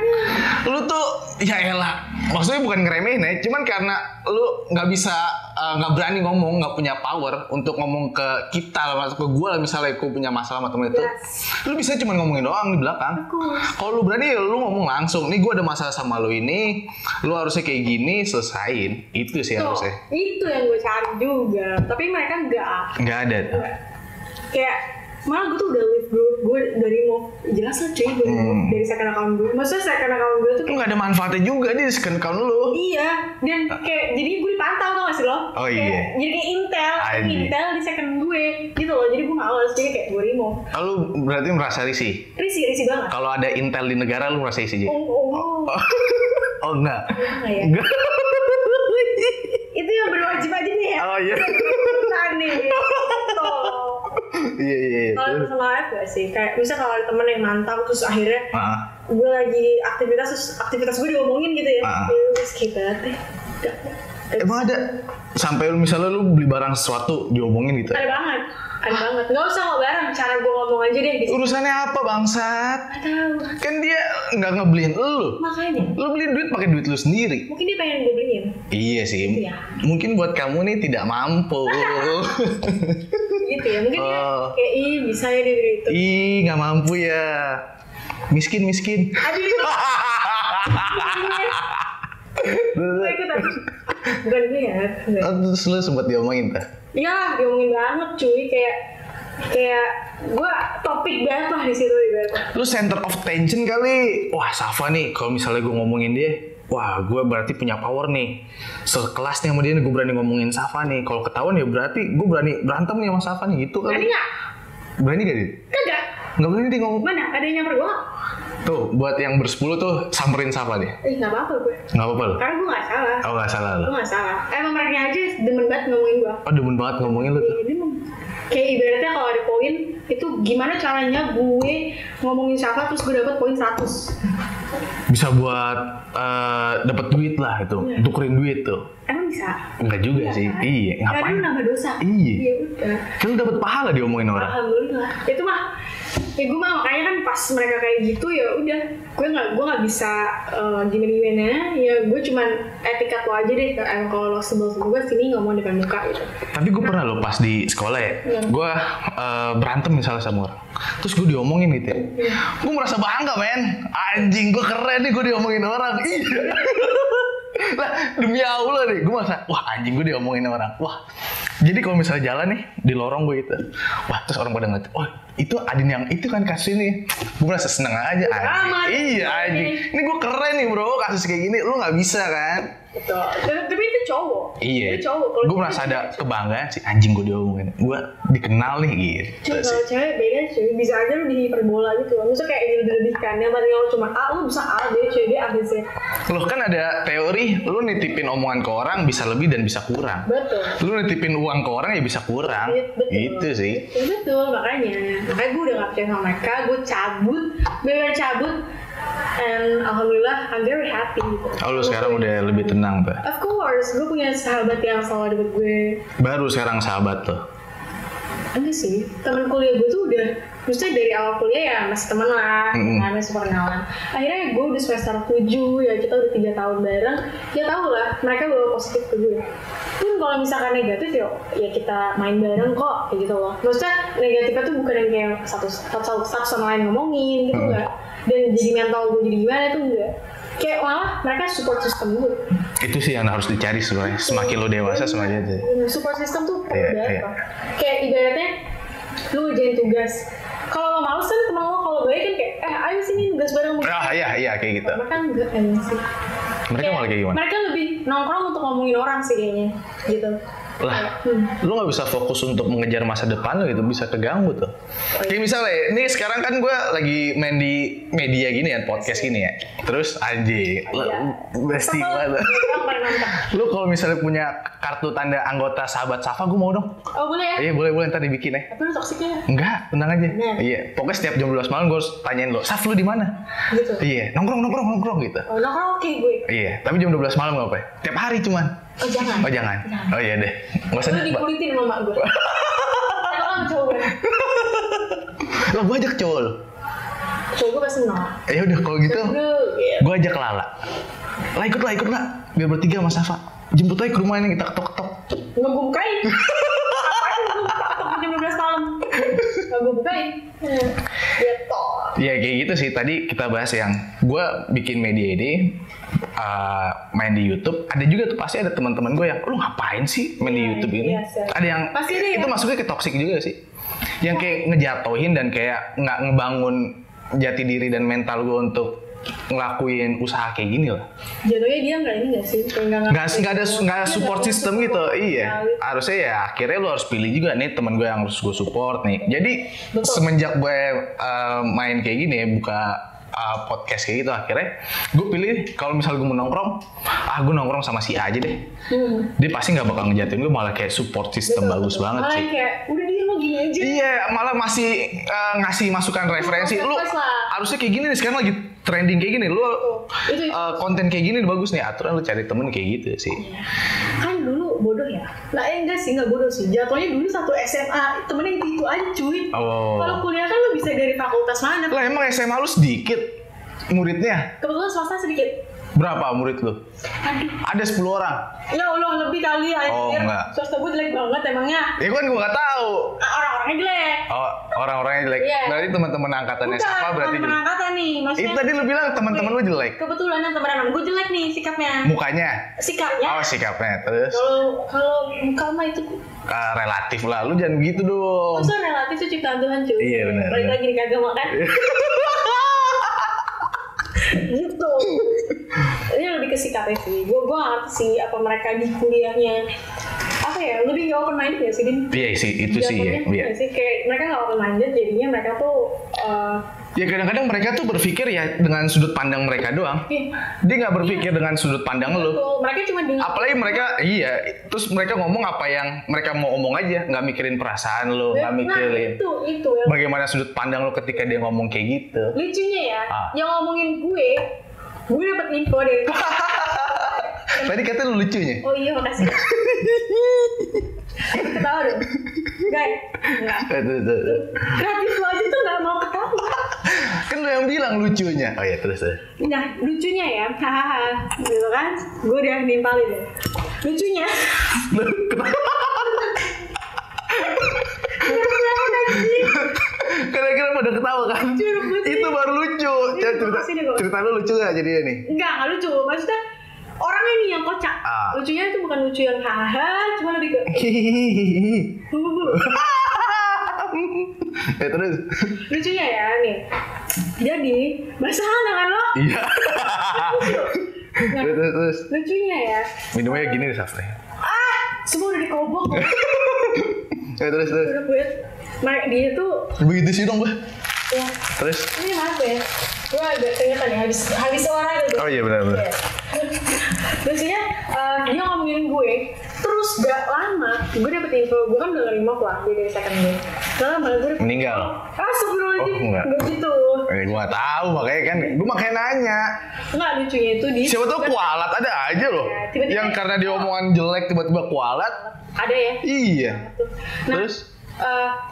Lu tuh ya elah, maksudnya bukan ngeremehin ya, cuman karena lu nggak bisa, nggak berani ngomong, nggak punya power untuk ngomong ke kita, masuk ke gue lah misalnya gue punya masalah sama temen itu, lu bisa cuma ngomongin doang di belakang. Kalau lu berani ya lu ngomong langsung, nih gue ada masalah sama lu ini, lu harusnya kayak gini, selesain. Itu sih harusnya. Itu yang gue cari juga, tapi mereka nggak ada. Kayak malah gue tuh udah leave gue dari remove, jelas lah cuy gue dari second account gue. Maksudnya second account gue tuh nggak ada manfaatnya juga di second account lu. Iya, dan kayak jadi gue dipantau tau gak sih lo? Oh iya. Jadi kayak intel di second gue gitu loh, jadi gue males, jadi kayak gue remove. Lu berarti merasa risih? Risih banget. Kalau ada intel di negara lu merasa risih? Oh enggak. Enggak. Itu yang berwajib aja nih ya. Oh iya. Nih. Iya. Kalau personal life gak sih? Kayak misal kalau ada temen yang mantap terus akhirnya gue lagi aktivitas gue diomongin gitu ya. Terus kita emang ada sampai lu misalnya lu beli barang sesuatu diomongin gitu? Ada banget. Gak usah mau barang, cara gue ngomong aja deh gitu. Urusannya apa bangsat? Gak tahu. Kan dia nggak ngebeliin lu. Makanya. Lu beliin duit pakai duit lu sendiri. Mungkin dia pengen gue beliin. Iya sih. Gitu ya? Mungkin buat kamu nih tidak mampu. Gitu ya. Mungkin dia kayak bisa ya dia gitu. Nggak mampu ya. Miskin. Aduh. Gue ikutan. Bukan niat. Terus lu sempet diomongin tak? Iya, diomongin banget cuy, kayak gue topik banget lah di situ ibaratnya. Lu center of attention kali. Wah, Safa nih, kalau misalnya gue ngomongin dia, wah, gue berarti punya power nih. Sekelas nih sama dia, gue berani ngomongin Safa nih. Kalau ketahuan ya berarti gue berani berantem nih sama Safa nih, gitu kali. Berani nggak? Berani gak dia? Kagak. Nggak berani dia ngomong. Mana? Ada yang nyamper gue nggak? Tuh, buat yang bersepuluh tuh samperin Safa deh. Nggak apa-apa gue. Nggak apa-apa lu? Karena gue nggak salah. Oh, nggak salah lu. Gue nggak salah. Emang mereka aja demen banget ngomongin gue. Oh, demen banget ngomongin lu tuh. Kayak ibaratnya kalau ada poin itu gimana caranya gue ngomongin Safa terus gue dapet poin 100. Bisa buat dapat duit lah itu, tukerin duit tuh. Emang bisa? Enggak juga sih. Kan? Iya, ngapain? Karena nambah dosa. Iya. Ya udah. Kan lu dapat pahala diomongin orang. Alhamdulillah. Itu mah ya gue mah makanya kan pas mereka kayak gitu ya udah gue nggak bisa gimana ya gue cuman etikat lo aja deh kalau lo sebel gue sini ngomong depan muka gitu. Tapi gue pernah lo pas di sekolah ya, gue berantem misalnya sama orang, terus gue diomongin gitu ya, gue merasa bangga men, anjing gue keren nih gue diomongin orang, iya. Lah demi Allah nih, gue merasa wah anjing gue diomongin orang, wah. Jadi kalau misalnya jalan nih di lorong gue gitu, wah terus orang pada ngeliat, oh itu Adin yang itu kan kasus ini, gue merasa seneng aja anjing. Iya anjing, ini gue keren nih bro kasus kayak gini, lu nggak bisa kan? Betul. Tapi itu cowok. Iya. Itu cowok. Gue merasa ada kebanggaan sih, anjing gue diomongin, gue dikenal nih gitu. Cuy, kalau cewek beda cuy, bisa aja lu dihiperbola gitu loh. Maksudnya kayak dilebih-lebihkan, yang tadi lo cuma A, lu bisa A, B, C, D, A, B, C. Loh kan ada teori, lu nitipin omongan ke orang bisa lebih dan bisa kurang. Betul. Lu nitipin uang ke orang ya bisa kurang. Betul. Gitu sih. Ya, betul, makanya gue udah gak percaya sama mereka, gue cabut, bener cabut. And alhamdulillah, I'm very happy gitu. Oh lu sekarang udah lebih tenang Pak? Of course, gue punya sahabat yang selalu deket gue. Baru sekarang sahabat lo? Enggak sih, temen kuliah gue tuh udah, maksudnya dari awal kuliah ya masih temen lah, masih perkenalan. Akhirnya gue udah semester 7, ya kita udah 3 tahun bareng. Ya tau lah, mereka bawa positif ke gue. Pun kalau misalkan negatif ya kita main bareng kok, kayak gitu loh. Maksudnya negatifnya tuh bukan yang kayak satu sama lain ngomongin gitu enggak. Dan jadi mental gue jadi gimana tuh enggak. Kayak malah mereka support system gue. Itu sih yang harus dicari sebenarnya. Semakin lo dewasa semakin aja. Support system tuh perlu banget. Kayak ibaratnya lu ngerjain tugas. Kalau lo males kan temen lo, kalau baik kan kayak ayo sini tugas bareng. Ah iya kayak gitu. Mereka enggak kayaknya sih. Mereka malah kayak gimana? Mereka lebih nongkrong untuk ngomongin orang sih kayaknya gitu. Lah, lu gak bisa fokus untuk mengejar masa depan lo gitu, bisa keganggu tuh. Kayak misalnya, ini sekarang kan gue lagi main di media gini ya, podcast gini ya. Terus anjing, bestie banget. Lu kalau misalnya punya kartu tanda anggota sahabat Safa, gue mau dong. Oh boleh ya? Iya boleh ntar dibikin ya. Tapi lu toksiknya? Enggak, tenang aja. Iya, pokoknya setiap jam 12 malam gue harus tanyain lo, Saf lu di mana? Gitu. Iya, nongkrong gitu. Oh nongkrong oke gue. Iya, tapi jam 12 malam gak apa ya? Tiap hari cuman. Oh jangan. Oh iya deh. Gak usah lu dikulitin sama mak gue. Kalau kan cowok gue. Lah gue ajak cowok lo. Cowok gue pasti nolak. Ya udah kalau gitu, gue ajak Lala. Lah ikut lah. Biar bertiga sama Safa. Jemput aja ke rumah ini, kita ketok-ketok. Nggak gue bukain. Apaan gue ketok jam 12 malam? Nggak gue bukain. Gitu. Ya kayak gitu sih. Tadi kita bahas yang gue bikin media ini, main di YouTube. Ada juga tuh pasti ada teman-teman gue yang, lu ngapain sih main di YouTube ini? Ada yang pasti itu masuknya ke toxic juga sih. Yang kayak ngejatohin dan kayak nggak ngebangun jati diri dan mental gue untuk ngelakuin usaha kayak gini lah. Jatuhnya dia nggak ini nggak sih? Nggak support system gitu. Iya. Harusnya ya akhirnya lu harus pilih juga nih teman gue yang harus gue support nih. Jadi semenjak gue main kayak gini ya, buka podcast kayak gitu, akhirnya gue pilih kalau misalnya gue mau nongkrong, gue nongkrong sama si A aja deh. Dia pasti nggak bakal ngejatuhin gue, malah kayak support system bagus banget malah sih. Kayak udah dia lo gini aja. Iya, malah masih ngasih masukan referensi. Lu harusnya kayak gini nih, sekarang lagi trending kayak gini. Lu konten kayak gini bagus nih, aturan lu cari temen kayak gitu sih. Kan dulu bodoh ya? Lah enggak sih, nggak bodoh sih. Jatuhnya dulu satu SMA temennya itu aja cuy. Kalau kuliah kan lu bisa dari fakultas mana? Lah emang SMA lu sedikit muridnya? Kebetulan swasta sedikit. Berapa murid lu? Ada 10 orang. Ya Allah, lebih kali aja. Oh enggak. Swasta gue jelek banget emangnya. Ya kan gue nggak tahu. Orang-orangnya jelek. Oh, orang-orangnya jelek. Iya. Berarti teman-teman angkatannya Bukan, Safa berarti teman jelek. angkatan nih. Maksudnya Itu tadi lu bilang teman-teman lu jelek. kebetulan teman-teman gue jelek nih sikapnya. Mukanya. Sikapnya. Oh, sikapnya. Terus Kalau muka mah itu relatif lah. Lu jangan gitu dong. maksudnya relatif itu ciptaan Tuhan cuy. Iya, benar, Balik benar. lagi di agama kan. Gitu. Ini lebih ke sikapnya sih. Gue ngerti sih apa mereka di kuliahnya apa ya lebih gak open minded ya sih Din? Iya sih, itu sih ya. Iya. Sih kayak mereka gak open minded jadinya mereka tuh Ya kadang-kadang mereka tuh berpikir ya dengan sudut pandang mereka doang. Dia nggak berpikir dengan sudut pandang lu. betul, mereka cuma dengar. Apalagi mereka, terus mereka ngomong apa yang mereka mau omong aja, nggak mikirin perasaan lu, nggak mikirin itu ya. bagaimana sudut pandang lu ketika dia ngomong kayak gitu. Lucunya ya, yang ngomongin gue dapet info dari Tadi kata lu lucunya. oh iya makasih. Ketawa dong. Guys, enggak. Kreatif lo aja tuh gak mau ketawa. Kan lu yang bilang lucunya. Oh iya terus. Nah lucunya ya, hahaha, gitu kan? Gue udah nimpalin ya. Lucunya. Kira-kira pada ketawa kan? Itu baru lucu. Cerita lu lucu gak jadinya nih? Enggak lucu. Maksudnya orangnya nih yang kocak. Lucunya itu bukan lucu yang hahaha, cuma lebih ke terus. lucunya ya nih. Jadi bahasa anak kan lo? Iya. Nah, terus. lucunya ya. Minumnya gini nih Safri. Semua udah dikobok. Terus. Udah gue, dia tuh. Begitu sih dong gue. Ya. Terus. Ini maaf ya. Gue agak keringetan ya habis olahraga gitu. Oh iya benar. Biasanya dia ngomongin gue, terus gak lama gue dapet info, gue kan udah nge-remove lah dari second gue. Gak lama gue Meninggal. Astagfirullahaladzim. Oh, enggak gitu. Gue gak tahu gue makanya nanya. Enggak, lucunya itu di Siapa tahu kualat ada aja loh. Ya, tiba-tiba yang karena dia omongan jelek tiba-tiba kualat. ada ya. Iya. Nah, Terus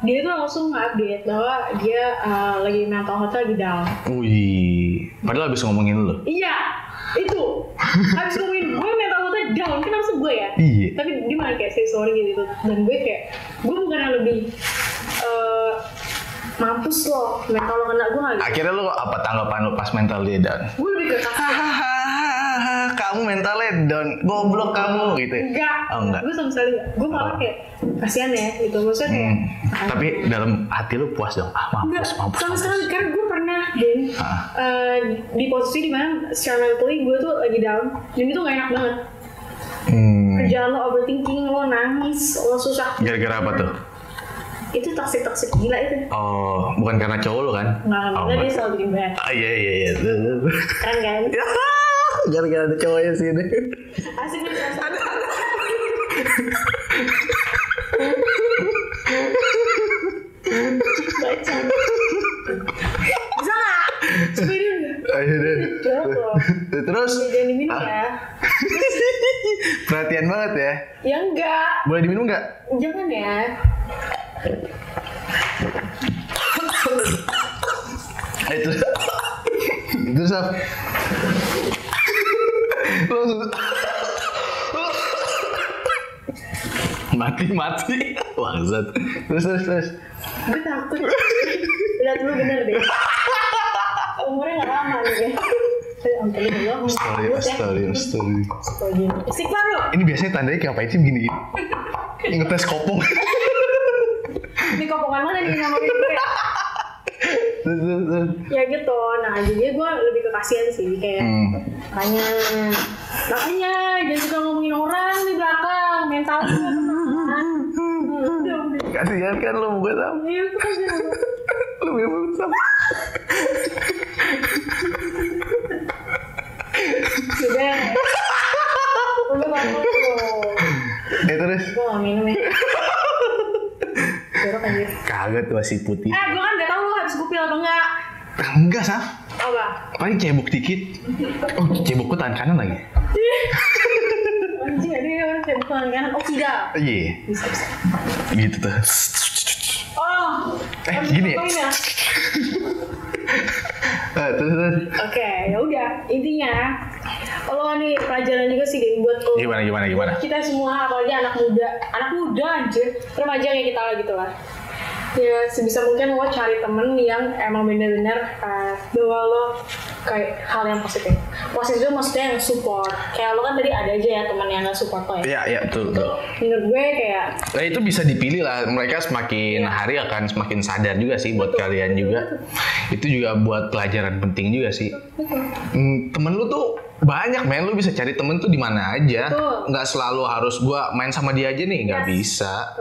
dia tuh langsung nge-update bahwa dia lagi mental health lagi down. wih, padahal habis ngomongin lu. Iya, itu habis ngomongin gue mental health down, kan langsung gue ya. Iya. Tapi dia malah kayak say sorry gitu. Dan gue kayak, gue bukan yang lebih mampus loh, mental lo kena, gue gak gitu. Akhirnya lu apa tanggapan lu pas mental dia down? Gue lebih ke kasih. Kamu mentalnya down, goblok kamu gitu. Enggak. Gue sama sekali enggak. Gue malah kayak kasihan ya gitu. Maksudnya kayak Tapi dalam hati lu puas dong. Mampus. sama sekali. Karena gue pernah di posisi dimana secara mentally gue tuh lagi down. Dan itu gak enak banget. Kerjaan lo overthinking, lo nangis, lo susah. Gara-gara apa tuh? Itu toxic gila itu. Oh, bukan karena cowok lu kan? Nggak, dia selalu bikin bad. Iya. Keren kan? Gara-gara ada cowoknya sini. Asik nih perasaan. Baca. Bisa nggak? Sepedin nggak? Akhirnya. Jorok loh. Terus? Jangan diminum ya. Perhatian banget ya. Ya enggak. Boleh diminum nggak? Jangan ya. Terus apa? Mati bangsat. Terus. Gue takut. Lihat dulu bener deh. Umurnya nggak lama nih ya. Story. Istighfar lo. Ini biasanya tandanya kayak apa sih begini? Ngetes kopong. Ini kopongan mana nih ngomongin gue? Ya gitu. Nah jadinya gue lebih ke kasihan sih kayak makanya jangan suka ngomongin orang di belakang, mental Kasihan kan lo gue sama. Iya kasihan. Lu minum sama. Sudah. Udah bangun loh. Terus? Gue gak minum ya. Jorok anjir. Kagak tuh masih putih. Gue kan gak tau lu habis gupil apa enggak. Enggak, Saf. Apa? Paling cebok dikit. Oh, cebokku tangan kanan lagi. Anjir, ada orang cebok tangan kanan. Oh, tidak. Iya. Bisa. Gitu tuh. Oh. Gini ya? Terus. Oke, ya udah. Intinya, lo nih pelajaran juga sih deh buat lo. Gimana? Kita semua, apalagi anak muda anjir, remaja kayak kita lah gitu lah. ya sebisa mungkin lo cari temen yang emang bener-bener bawa lo kayak hal yang positif. Positif maksudnya yang support. Kayak lo kan tadi ada aja ya teman yang nggak support lo ya. Iya betul. Menurut gue kayak nah itu bisa dipilih lah, mereka semakin hari akan semakin sadar juga sih buat kalian juga. Itu juga buat pelajaran penting juga sih. Temen lu tuh banyak men, lu bisa cari temen tuh di mana aja. Nggak selalu harus gua main sama dia aja nih, nggak bisa.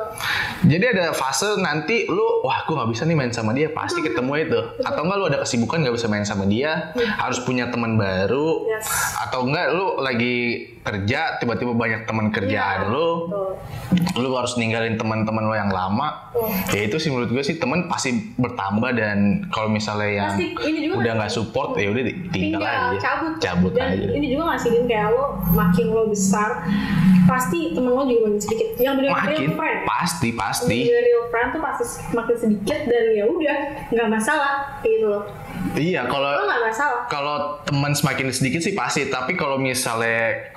Jadi ada fase nanti lu, wah gua nggak bisa nih main sama dia, pasti ketemu itu. Atau enggak lu ada kesibukan nggak bisa main sama dia, harus punya teman baru. Atau enggak lu lagi kerja, tiba-tiba banyak teman kerjaan lu harus ninggalin teman-teman lo yang lama. Ya itu sih menurut gue sih, teman pasti bertambah, dan kalau misalnya yang udah nggak support ya udah tinggal aja, cabut dan aja. Ini juga ngasihin kayak lo makin lo besar pasti temen lo juga makin sedikit. Yang benar-benar real friend. Pasti. Yang real friend tuh pasti makin sedikit, dan ya udah nggak masalah gitu loh. Iya, kalau nggak masalah. Kalau teman semakin sedikit sih pasti, tapi kalau misalnya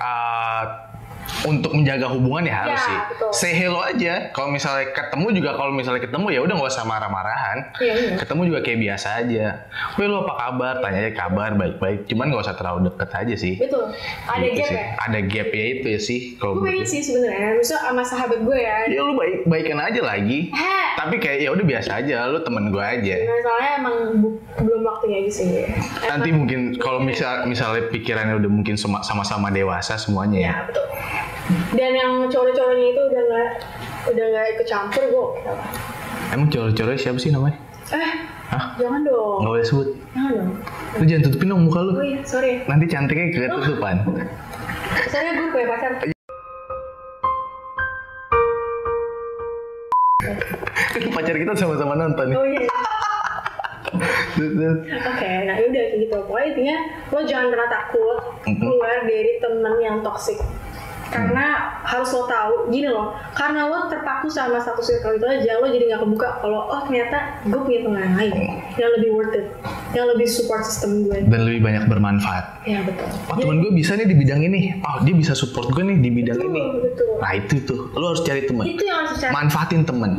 untuk menjaga hubungan ya harus sih betul. say hello aja. Kalau misalnya ketemu juga, ya udah nggak usah marah-marahan. Ketemu juga kayak biasa aja. Weh lo apa kabar? Tanya aja kabar, baik-baik. Cuman nggak usah terlalu deket aja sih. Betul. Ada gitu gap sih. ya. Ada gap ya itu ya sih. Gue pengen sih sebenarnya, misal sama sahabat gue ya. Ya lu baikan aja lagi. Tapi kayak ya udah biasa aja, lu temen gue aja. Nah, soalnya emang belum waktunya aja sih. Nanti mungkin kalau misalnya pikirannya udah mungkin sama-sama dewasa semuanya ya. Ya betul. Dan yang cowok-cowoknya itu udah nggak ikut campur gue. Emang cowok-cowoknya siapa sih namanya? Hah? Jangan dong. Nggak boleh sebut. Jangan dong. Lu jangan tutupin dong muka lu. Oh iya, sorry. Nanti cantiknya ketutupan. Soalnya gue punya pacar. Pacar kita sama-sama nonton nih. Oh iya. Oke, nah yaudah kayak gitu. Pokoknya intinya lo jangan pernah takut keluar dari teman yang toksik. Karena harus lo tahu, gini loh, karena lo terpaku sama satu circle itu aja, lo jadi nggak kebuka kalau ternyata gue punya teman yang lain yang lebih worth it, yang lebih support system gue dan lebih banyak bermanfaat. Ya betul. Oh temen gue bisa nih di bidang ini, dia bisa support gue nih di bidang ini. Betul. Nah itu tuh, lo harus cari teman. Itu yang harus cari. Manfaatin teman.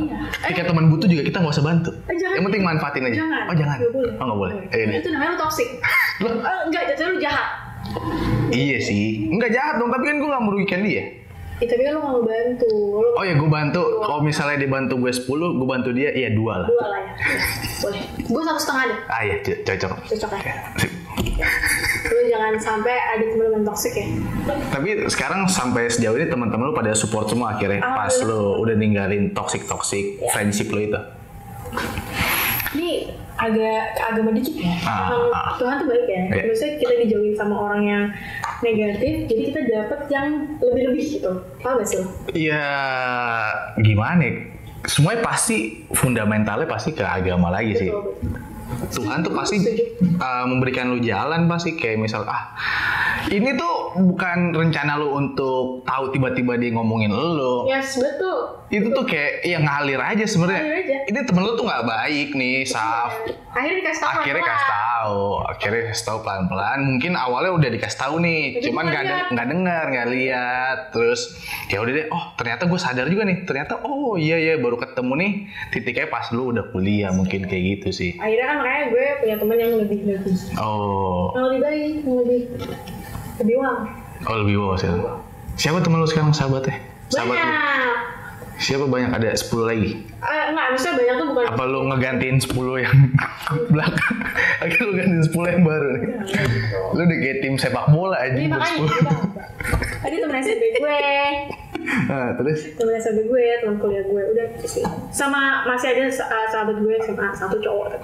Ketika teman butuh juga kita nggak usah bantu. Yang penting manfaatin aja. Jangan. Nggak boleh. Itu namanya lo toxic. Enggak, jadi lo jahat. Iya sih, nggak jahat dong, tapi kan gue nggak merugikan dia. Tapi kan lo nggak mau bantu. Oh ya gue bantu. Kalau misalnya dia bantu gue 10, gue bantu dia ya 2 lah. 2 lah ya. Boleh. Gue 1,5 deh. Iya cocok. Cocok ya. Lo jangan sampai ada teman-teman toksik ya. Tapi sekarang sampai sejauh ini teman-teman lo pada support semua akhirnya. Pas lo udah ninggalin toxic friendship lo itu. Ini agak agama dikit ya. Tuhan tuh baik ya. Maksudnya kita dijauhin sama orang yang negatif, jadi kita dapat yang lebih-lebih gitu. Paham gak sih lo? Iya, gimana ya? Semuanya pasti fundamentalnya pasti ke agama lagi sih. Tuhan tuh pasti memberikan lu jalan, pasti kayak misal ini tuh bukan rencana lu untuk tahu tiba-tiba dia ngomongin lu. Yes, betul. Itu tuh kayak ngalir aja sebenarnya. Ini temen lu tuh nggak baik nih, Saf. Akhirnya kasih tahu pelan-pelan. Mungkin awalnya udah dikasih tahu nih, cuman nggak dengar, nggak lihat. Terus ya udah deh, ternyata gue sadar juga nih. Ternyata iya baru ketemu nih. Titiknya pas lu udah kuliah, mungkin kayak gitu sih. Akhirnya kan makanya gue punya teman yang lebih. Yang lebih baik, yang lebih wow. Lebih wow sih. Siapa teman lu sekarang sahabatnya? Sahabat lu? Siapa banyak? Ada 10 lagi? Enggak, maksudnya banyak tuh bukan. Apa lu ngegantiin 10 yang belakang? Akhirnya lu gantiin 10 yang baru nih. Lu udah kayak tim sepak bola aja. Ini makanya tadi temen SMP gue. Terus? Temen SMP gue, temen kuliah gue, udah gitu sih. Sama masih ada sahabat gue SMA, satu cowok.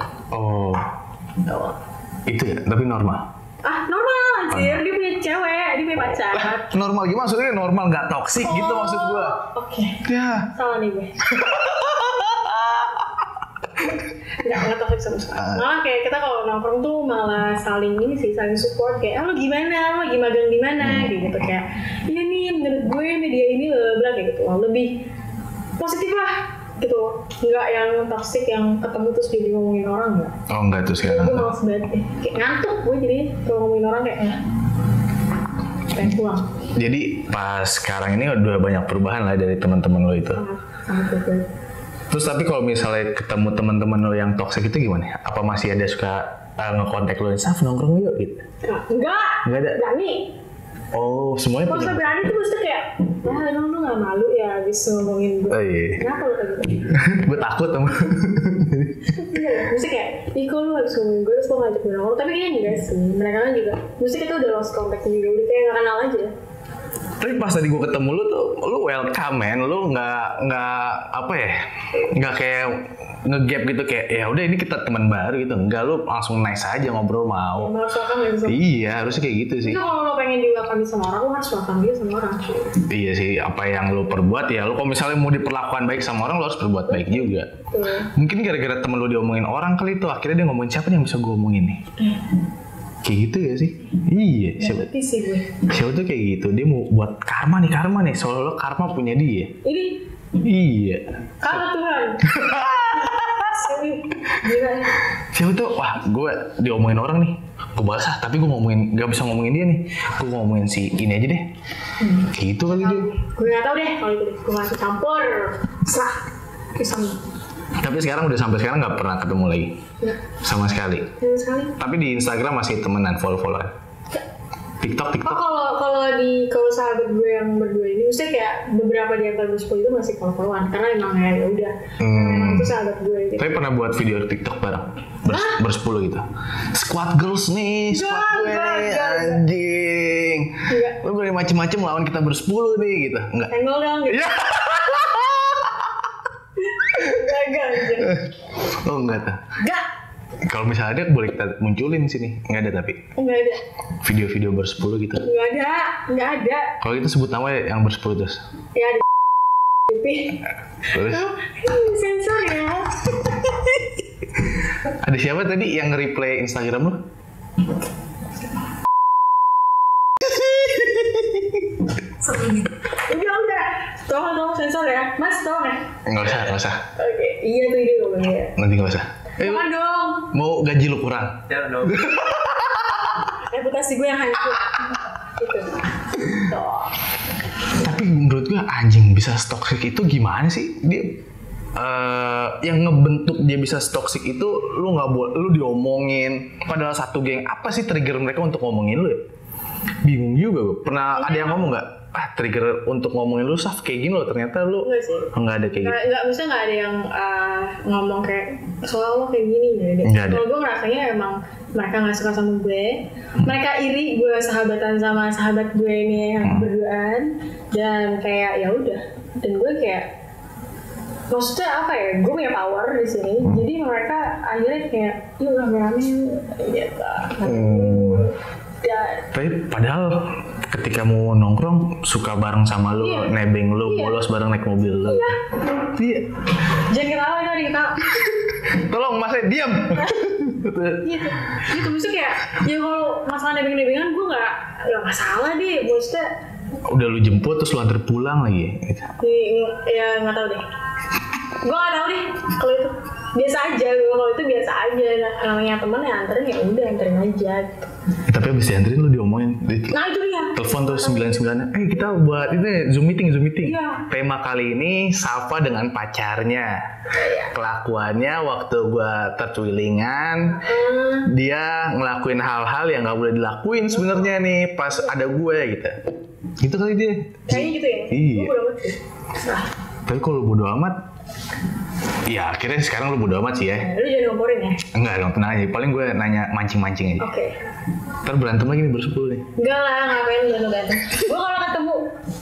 Itu ya, tapi normal. Normal anjir, dia punya cewek, dia punya pacar. Normal gimana? Maksudnya normal gak toksik gitu maksud gue. Oke. Ya. Salah nih gue. Nggak toksik sama sekali. Malah kayak kita kalau nongkrong tuh malah saling support kayak lo gimana, lo lagi magang di mana gitu kayak iya nih menurut gue media ini bla kayak gitu. Lebih positif lah gitu, nggak yang toksik yang ketemu terus jadi ngomongin orang nggak. Enggak tuh sekarang. Gue malas banget deh, kayak ngantuk gue jadi kalau ngomongin orang kayak pengen pulang. Jadi pas sekarang ini udah banyak perubahan lah dari teman-teman lo itu. Sangat bagus. Terus tapi kalau misalnya ketemu teman-teman lo yang toxic itu gimana? Apa masih ada suka ngekontak lo, Saf nongkrong yuk gitu? Enggak ada. Berani. Oh, semuanya punya. Kalau berani tuh mesti kayak, emang lu gak malu ya habis ngomongin gue. Oh iya. Kenapa lu kayak gitu? Gue takut sama. Iya, mesti kayak, kok lu habis ngomongin gue terus lo ngajak gue nongkrong. Tapi kayaknya enggak sih, mereka kan juga, mesti kita udah lost contact juga, udah kayak gak kenal aja. Tapi pas tadi gue ketemu lu tuh, lu welcome man, lu nggak apa ya, nggak kayak ngegap gitu kayak ya udah ini kita teman baru gitu, enggak, lu langsung nice aja ngobrol mau. Ya, harus welcome ya, iya harusnya kayak gitu sih. Itu kalau lo pengen di-welcome sama orang, lo harus welcome dia sama orang. Iya sih, apa yang lu perbuat ya, lu kalau misalnya mau diperlakukan baik sama orang, lu harus berbuat baik juga. Mungkin gara-gara temen lu diomongin orang kali itu, akhirnya dia ngomongin siapa nih yang bisa gue omongin nih. Kayak gitu ya sih. Iya, siapa tuh kayak gitu. Dia mau buat karma nih. Soalnya karma punya dia. Ini? Iya. Karma Tuhan. Gila. Siapa tuh? Wah, gue diomongin orang nih. Gue basah, tapi gue gak bisa ngomongin dia nih. Gue ngomongin si ini aja deh. Gitu kali dia. Gue gak tau deh kalau itu deh. Gue masih campur. Serah. Kisah. Tapi sekarang udah sampai sekarang nggak pernah ketemu lagi. Ya. Sama sekali. Tapi di Instagram masih temenan, follow-followan. TikTok. Oh, kalau sahabat gue yang berdua ini, maksudnya kayak beberapa di antara bersepuluh itu masih follow-followan karena emang ya udah. Emang itu sahabat gue gitu. Tapi pernah buat video TikTok bareng bersepuluh gitu. Squad girls nih, squad gue nih, anjing. Lu berani macem-macem lawan kita bersepuluh nih gitu. Enggak. Enggol dong gitu. Enggak. Oh enggak tuh. Enggak. Kalau misalnya ada boleh kita munculin sini. Enggak ada tapi. Enggak ada. Video-video bersepuluh gitu. Enggak ada. Kalau kita sebut nama yang bersepuluh terus. Ya ada. Terus? Sensor ya. Ada siapa tadi yang nge-replay Instagram lu? Udah. Tolong sensor ya. Mas, tolong ya. Nggak usah. Oke. Iya tuh ide gue ya. Nanti nggak usah. Jangan dong. Mau gaji lu kurang? Jangan dong. Reputasi gue yang hancur. Gitu. Tapi menurut gue anjing bisa toxic itu gimana sih? Dia yang ngebentuk dia bisa toxic itu lu nggak boleh, lu diomongin. Padahal satu geng, apa sih trigger mereka untuk ngomongin lu ya? Bingung juga gue. Pernah ada yang ngomong nggak? Trigger untuk ngomongin lu Saf kayak gini loh, ternyata lu enggak sih. Enggak ada kayak gitu. Enggak, misalnya enggak ada yang ngomong kayak soal lo kayak gini gitu. Kalau gue ngerasanya emang mereka nggak suka sama gue, mereka iri gue sahabatan sama sahabat gue ini yang berduaan, dan kayak ya udah, dan gue kayak maksudnya apa ya, gue punya power di sini, jadi mereka akhirnya kayak yuk rame-rame gitu. Tapi padahal ketika mau nongkrong suka bareng sama lu, nebeng lu, bolos bareng naik mobil lu. Iya. Jangan ketawa tadi kita. Tolong Mas, diam. Gitu mesti kayak ya kalau masalah nebeng-nebengan gue nggak masalah deh, maksudnya. Udah lu jemput terus lu antar pulang lagi. Gitu. Ya nggak tahu deh. Gue nggak tahu deh kalau itu. Biasa aja, kalau itu biasa aja. Namanya teman ya anterin, ya udah anterin aja gitu. Tapi abis dianterin lu diomongin. Nah itu dia. Telepon tuh 99. Kita buat ini Zoom meeting. Iya. Tema kali ini Safa dengan pacarnya. Kelakuannya waktu gua tercuilingan, dia ngelakuin hal-hal yang nggak boleh dilakuin sebenarnya nih pas ada gue gitu. Gitu kali dia. Kayaknya gitu ya. Iya. Gue bodo amat sih. Tapi kalau bodo amat, ya akhirnya sekarang lu bodo amat sih ya. Lu jangan ngomporin ya? Enggak dong, tenang aja. Paling gue nanya mancing-mancing aja. Oke. Ntar berantem lagi nih bersepuluh nih. Enggak lah, ngapain berantem. Gue kalau ketemu,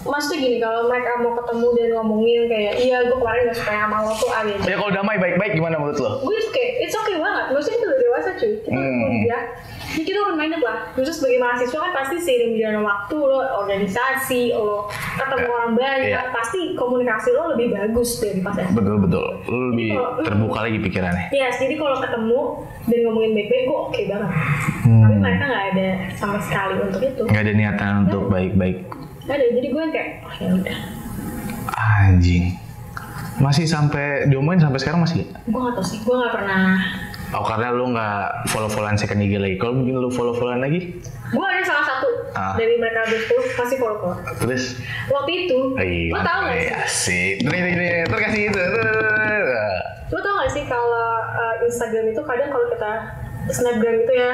maksudnya gini, kalau mereka mau ketemu dan ngomongin kayak, iya gue kemarin gak suka sama lo tuh aja. Ya kalau damai baik-baik gimana menurut lo? Gue it's okay banget. Maksudnya itu udah dewasa cuy. Kita udah ya kita open-minded lah. Terus sebagai mahasiswa kan pasti seiring berjalan waktu lo organisasi, lo ketemu orang banyak, pasti komunikasi lo lebih bagus dari pas SMA. Betul. Lo lebih terbuka lagi pikirannya. Yes, jadi kalau ketemu dan ngomongin baik-baik gue oke banget. Tapi mereka nggak ada sama sekali untuk itu. Nggak ada niatan untuk baik-baik. Nggak ada, jadi gue kayak oh ya udah. Anjing. Masih sampai diomongin sampai sekarang masih? Gue nggak tahu sih, gue nggak pernah. Oh karena lu nggak follow-followan second IG lagi. Kalau mungkin lu follow-followan lagi? Gue ada salah satu dari mereka 20 pasti follow. Terus? Waktu itu, lo tau nggak sih? Asik. Terkasih itu. Lo tau gak sih kalau Instagram itu kadang kalau kita snapgram gitu ya,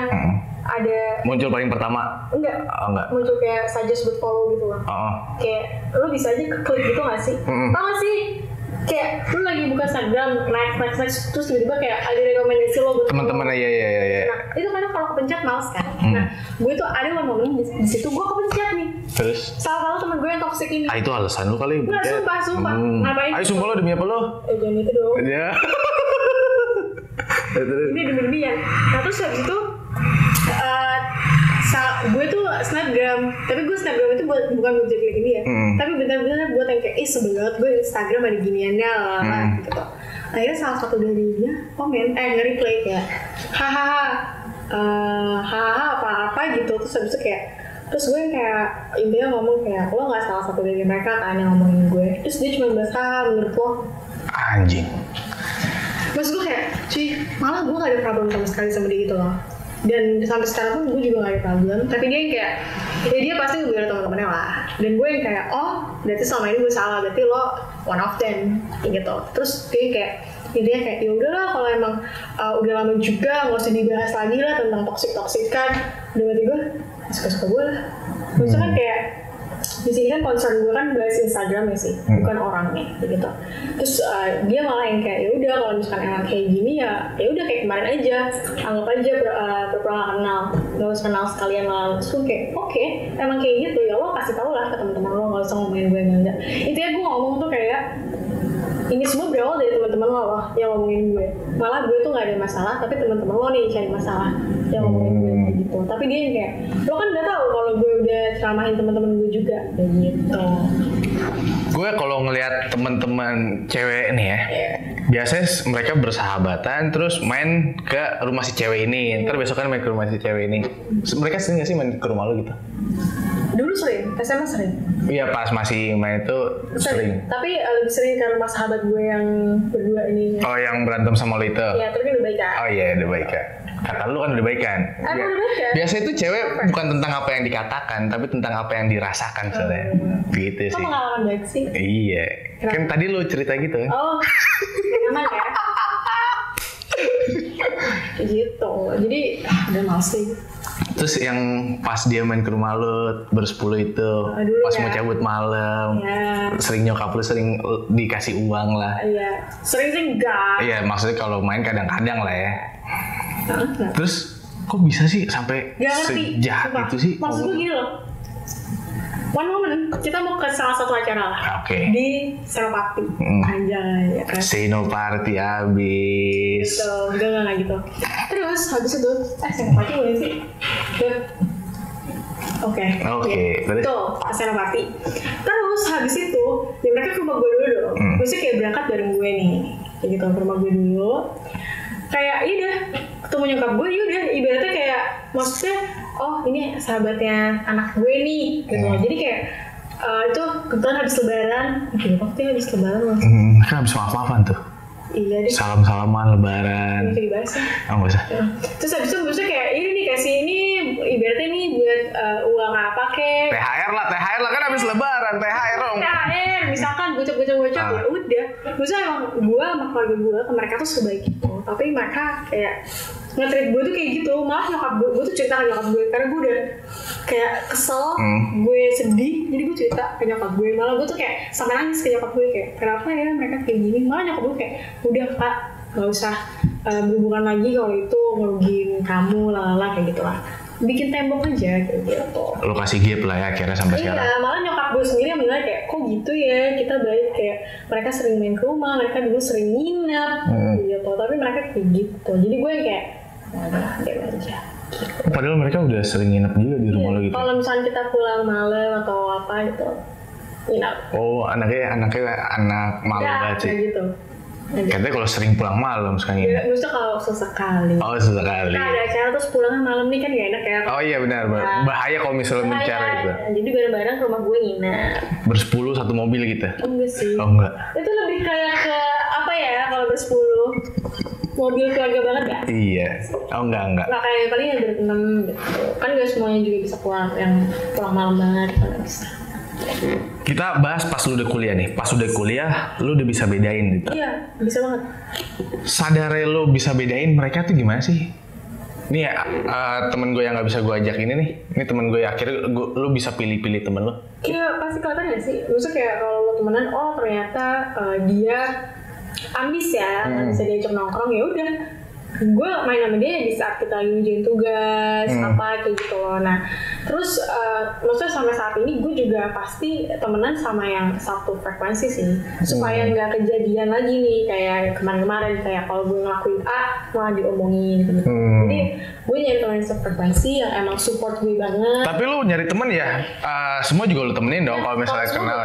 ada Muncul paling pertama. enggak muncul kayak suggest buat follow gitu loh. Kayak lo bisa aja klik gitu gak sih? Tau gak sih? Kayak lu lagi buka Instagram, next terus tiba-tiba kayak ada rekomendasi lo buat Teman-teman ya. Nah, itu kadang kalau kepencet males kan. Nah, gue tuh ada momen di situ gue kepencet nih. Terus? Salah satu teman gue yang toxic ini. Itu alasan lu kali. Enggak, sumpah. Ngapain? Ayo sumpah lo demi apa lo? Jangan itu dong. Ya. Terus? Ini demi-demian. Nah, terus habis itu gue tuh snapgram, tapi gue snapgram itu bukan buat jadi kayak gini ya, tapi benar-benar buat yang kayak sebenernya banget gue Instagram ada giniannya lah gitu. Akhirnya salah satu dari dia komen, nge-reply kayak apa gitu. Terus habis itu kayak, terus gue kayak intinya ngomong kayak lo nggak salah satu dari mereka kan yang ngomongin gue. Terus dia cuma bilang menurut lo anjing. Terus gue kayak, cuy, malah gue gak ada problem sama sekali sama dia gitu loh. Dan sampai sekarang pun gue juga gak ada problem. Tapi dia yang kayak, ya dia pasti ngebela teman-temannya lah. Dan gue yang kayak, oh berarti selama ini gue salah, berarti lo one of them gitu. Terus dia kayak, intinya kayak, ya udahlah kalau emang udah lama juga gak usah dibahas lagi lah tentang toxic kan. Udah berarti gue, suka-suka gue lah. Maksudnya kan kayak, di sini kan concern gue kan bahas Instagram ya sih, bukan orangnya gitu. Terus dia malah yang kayak ya udah kalau misalkan emang kayak gini ya udah kayak kemarin aja, anggap aja pernah kenal, nggak usah kenal sekalian lah. Terus gue kayak oke, emang kayak gitu ya lo kasih tau lah ke teman-teman lo, nggak usah ngomongin gue enggak. Intinya gue ngomong tuh kayak ini semua berawal dari teman-teman lo yang ngomongin gue. Malah gue tuh nggak ada masalah, tapi teman-teman lo nih cari masalah yang ngomongin gue gitu. Tapi dia yang kayak lo kan udah tahu kalau gue udah ceramahin teman-teman gue juga kayak gitu. Gue kalau ngelihat teman-teman cewek nih ya, biasanya mereka bersahabatan terus main ke rumah si cewek ini, ntar besokan main ke rumah si cewek ini. Mereka sering gak sih main ke rumah lo gitu? Dulu sering, SMA sering. Iya pas masih main itu sering. Tapi lebih sering ke rumah sahabat gue yang berdua ini. Oh yang berantem sama lo itu? Iya, tapi udah baik kan? Oh iya udah baik kan. Kata lu kan udah baik kan? Udah baik kan? Biasanya itu cewek bukan tentang apa yang dikatakan, tapi tentang apa yang dirasakan sebenarnya. Gitu sih. Kok pengalaman baik sih? Iya. Kenapa? Kan tadi lu cerita gitu kan? Oh, nyaman ya? Gitu. Jadi udah males sih. Terus yang pas dia main ke rumah lu bersepuluh itu, pas ya. mau cabut malam, sering nyokap lu sering dikasih uang lah. Iya, sering sih enggak. Iya, maksudnya kalau main kadang-kadang lah ya. Terus kok bisa sih sampai sejahat itu sih? Maksud gue gini loh. One moment, kita mau ke salah satu acara lah. Oke. Di Senopati. Anjay, ya kan. Senopati abis. Gitu, enggak gitu. Terus habis itu, Senopati boleh sih? Oke. Terus? Tuh, Senopati. Terus habis itu, ya mereka ke rumah gue dulu dong. Maksudnya kayak berangkat bareng gue nih. Kayak gitu, ke rumah gue dulu. Kayak udah ketemu nyokap gue, udah ibaratnya kayak maksudnya oh ini sahabatnya anak gue nih gitu. Jadi kayak itu kebetulan habis lebaran, waktu habis lebaran loh. Kan habis maaf-maafan tuh. Iya deh. Salam-salaman lebaran. Bisa dibahas ya. Oh nggak usah. Terus habis itu maksudnya kayak ini nih kasih ini ibaratnya nih buat uang apa kek. THR lah kan habis lebaran THR dong. THR misalkan gocap ya udah. Maksudnya emang gue sama keluarga gue ke mereka tuh sebaik itu. Tapi mereka kayak nge-treat gue tuh kayak gitu. Malah nyokap gue tuh cerita ke nyokap gue karena gue udah kayak kesel, gue sedih, jadi gue cerita ke nyokap gue. Malah gue tuh kayak sampai nangis ke nyokap gue kayak kenapa ya mereka kayak gini. Malah nyokap gue kayak udah Kak nggak usah berhubungan lagi kalau itu ngerugiin kamu lalala kayak gitu lah. Bikin tembok aja kayak gitu. Lo kasih gap lah ya akhirnya sampai sekarang. Iya, malah nyokap gue sendiri yang bilang kayak kok gitu ya, kita baik kayak mereka sering main ke rumah, mereka dulu sering nginep gitu, tapi mereka kayak gitu. Jadi gue kayak udah diam aja. Padahal mereka udah sering nginep juga di rumah lo gitu. Kalau misalnya kita pulang malam atau apa gitu, nginep. Oh anaknya anak malam banget sih. Kayak gitu. Katanya kalau sering pulang malam sekarang ini. Maksudnya kalau sesekali. Oh sesekali. Nah ada acara terus pulangnya malam nih kan gak enak ya. Oh iya benar. Bahaya kalau misalnya mencar gitu. Jadi bareng-bareng ke rumah gue nginep. Bersepuluh satu mobil gitu. Enggak sih. Oh enggak. Itu lebih kayak ke apa ya kalau bersepuluh. Mobil keluarga banget gak? Iya. Oh enggak. Nah kayak paling yang berenam gitu. Kan gak semuanya juga bisa pulang yang pulang malam banget kan gak bisa. Kita bahas pas lu udah kuliah nih. Pas udah kuliah, lu udah bisa bedain gitu. Iya, bisa banget. Sadarnya lu bisa bedain mereka tuh gimana sih? Nih ya, temen gue yang nggak bisa gue ajak ini nih. Ini temen gue akhirnya lu bisa pilih-pilih temen lu. Iya, pasti kelihatan gak sih? Maksudnya kayak kalau lo temenan, oh ternyata dia ambis ya, nggak bisa diajak nongkrong, ya udah. Gue main sama dia di saat kita lagi ngerjain tugas apa kayak gitu loh. Nah terus maksudnya sampai saat ini gue juga pasti temenan sama yang satu frekuensi sih, supaya nggak kejadian lagi nih kayak kemarin-kemarin, kayak kalau gue ngelakuin A malah diomongin gitu. Jadi gue nyari temen sefrekuensi yang emang support gue banget. Tapi lu nyari temen ya, semua juga lu temenin dong. Kalau misalnya kenal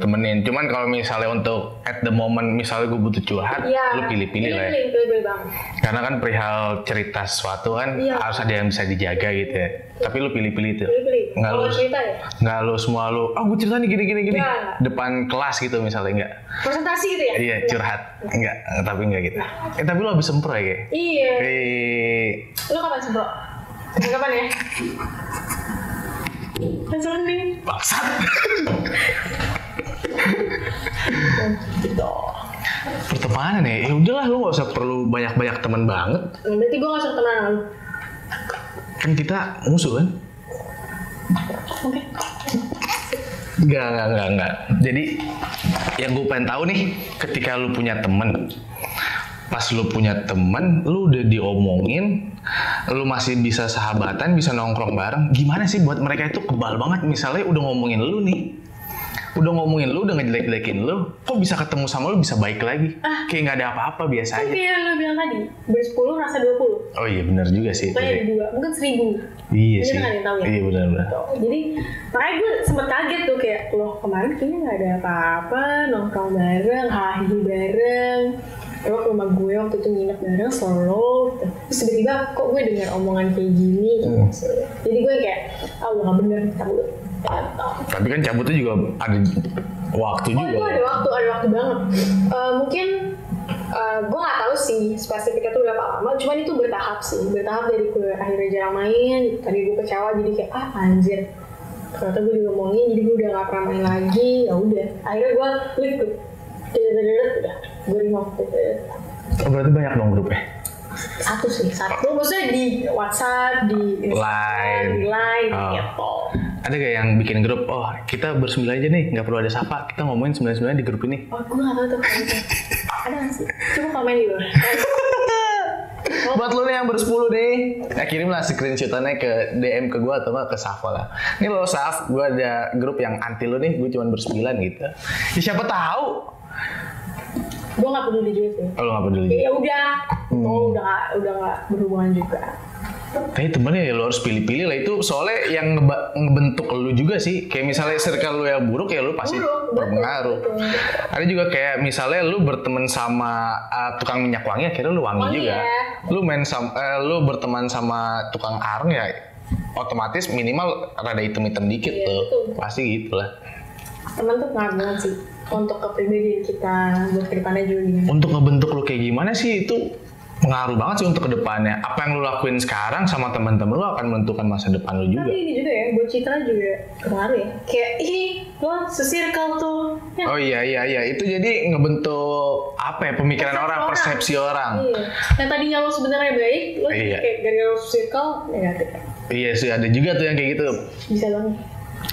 temenin. Cuman kalau misalnya untuk at the moment misalnya gue butuh curhat, lu pilih-pilih lah ya. Pilih-pilih banget. Karena kan perihal cerita sesuatu kan harus ada yang bisa dijaga gitu ya. Tapi lu pilih-pilih tuh. Pilih-pilih. Nggak lu cerita ya? Nggak lu semua lu, gue cerita nih gini. Depan kelas gitu misalnya, enggak. Presentasi gitu ya? Iya, curhat. Enggak, tapi enggak gitu. Tapi lu habis sempro ya kayak? Iya. Lu kapan sempro? Kapan ya? Langsung nih. Bangsat. Gitu. Pertemanan ya, ya udahlah lu nggak usah perlu banyak teman banget. Berarti gue nggak usah temenan sama lu. Kan kita musuh kan? Oke. Enggak. Jadi yang gue pengen tahu nih, ketika lu punya temen, pas lu punya temen, lu udah diomongin, lu masih bisa sahabatan, bisa nongkrong bareng, gimana sih buat mereka itu kebal banget misalnya udah ngomongin lu nih, udah ngejelek-jelekin lu, kok bisa ketemu sama lu bisa baik lagi, kayak nggak ada apa-apa biasa Kan aja. kayak lu bilang tadi, ber-10 rasa 20. Oh iya benar juga sih. Pokoknya ada 2, mungkin 1000. Iya Jadi sih. nggak ada yang tahu ya. Iya benar. Jadi makanya gue sempet kaget tuh kayak, loh kemarin kayaknya nggak ada apa-apa, nongkrong bareng, hahi bareng. Lo ke rumah gue waktu itu nginep bareng solo gitu. Terus tiba-tiba kok gue dengar omongan kayak gini gitu. Jadi gue kayak, udah gak bener, cabut. Tapi kan cabutnya juga ada waktu juga. Itu ada waktu banget. Mungkin gue nggak tahu sih spesifiknya tuh berapa lama. Cuman itu bertahap dari gue akhirnya jarang main. Tadi gue kecewa jadi kayak anjir. Ternyata gue diomongin, jadi gue udah nggak pernah main lagi. Ya udah. Akhirnya gue leave tuh. Udah. Gue remove gitu. Oh, berarti banyak dong grupnya. Satu. Maksudnya di WhatsApp, di Instagram, di Line gitu. Ada gak yang bikin grup, oh kita bersembilan aja nih, gak perlu ada siapa, kita ngomongin 9-9 di grup ini. Oh, gue gak tau tuh. Ada gak sih? Coba komen di bawah. Buat lo nih yang bersepuluh nih, kirimlah screenshotannya ke DM ke gue atau ke Safa lah. Ini lo Saf, gue ada grup yang anti lo nih, gue cuma bersembilan gitu. Ya siapa tahu. Gue gak peduli juga sih. Oh, lo gak peduli? Ya udah. Udah gak berhubungan juga. Tapi temennya ya lo harus pilih-pilih lah, itu soalnya yang ngebentuk lo juga sih. Kayak misalnya circle lo yang buruk ya lo pasti berpengaruh. Ada juga kayak misalnya lo berteman sama tukang minyak wangi, akhirnya lo wangi juga. Ya. Lo berteman sama tukang areng ya otomatis minimal rada hitam-hitam dikit tuh. Betul. Pasti gitu lah. Temen tuh pengaruh banget sih untuk kepribadian kita buat kedepannya juga gimana. Untuk ngebentuk lo kayak gimana sih itu pengaruh banget sih untuk kedepannya. Apa yang lo lakuin sekarang sama teman-teman lo akan menentukan masa depan lo juga. Tapi ini juga ya, buat Citra juga pengaruh ya. Kayak lo se-circle tuh. Ya. Oh iya, itu jadi ngebentuk apa ya, pemikiran orang, persepsi orang. Iya. Yang tadinya lo sebenarnya baik, lo kayak dari lo circle negatif. Iya sih, ada juga tuh yang kayak gitu. Bisa banget.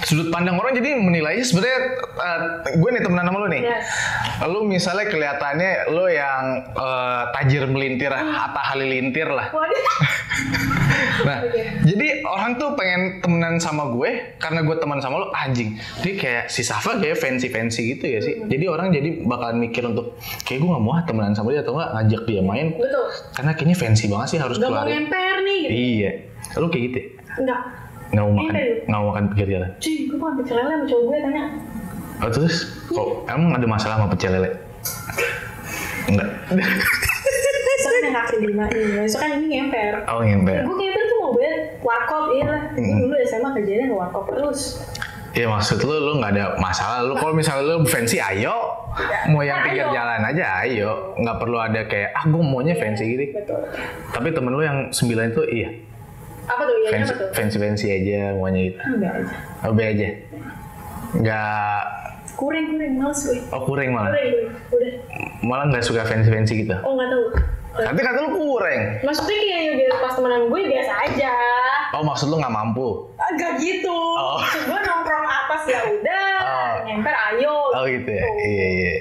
Sudut pandang orang jadi menilainya sebenarnya gue nih temenan sama lo nih. Yes. Lo misalnya kelihatannya lo yang tajir melintir, Atta Halilintir lah. Waduh. Nah, jadi orang tuh pengen temenan sama gue karena gue teman sama lo, anjing. Dia kayak si Safa kayak fancy gitu ya sih. Jadi orang jadi bakalan mikir untuk kayak gue gak mau temenan sama dia atau gak ngajak dia main. Betul. Karena kayaknya fancy banget sih harus keluar. Gak mau ngemper nih gitu. Iya. Lo kayak gitu ya? Enggak. Nggak mau makan pinggir jalan? Cuy, gue makan pecel lele sama cowok gue tanya. Oh terus? Kok emang ada masalah sama pecel lele? Enggak. Besok kan yang kaki 5 nih, besok kan ini ngemper. Oh ngemper. Gue ngemper tuh mau bayar warkop, iya lah. Dulu SMA kerjanya ke warkop terus. Iya maksud lu nggak ada masalah. Lu kalau misalnya lu fancy ayo, mau yang pinggir jalan aja ayo. Nggak perlu ada kayak gue maunya fancy gitu. Betul. Tapi temen lu yang 9 itu iya. Apa tuh? Iya apa tuh? Fancy aja maunya gitu. Enggak aja. Oh, be aja. Nggak Kurang males gue. Oh kurang malah. Kurang gue. Udah. Malah nggak suka fancy gitu. Oh nggak tahu. Nanti kata lu kurang. Maksudnya kayak biar pas temenan gue biasa aja. Oh maksud lu nggak mampu? Agak gitu. Oh. Maksud gue nongkrong atas ya udah. Nyamper ayo. Oh gitu ya. Iya.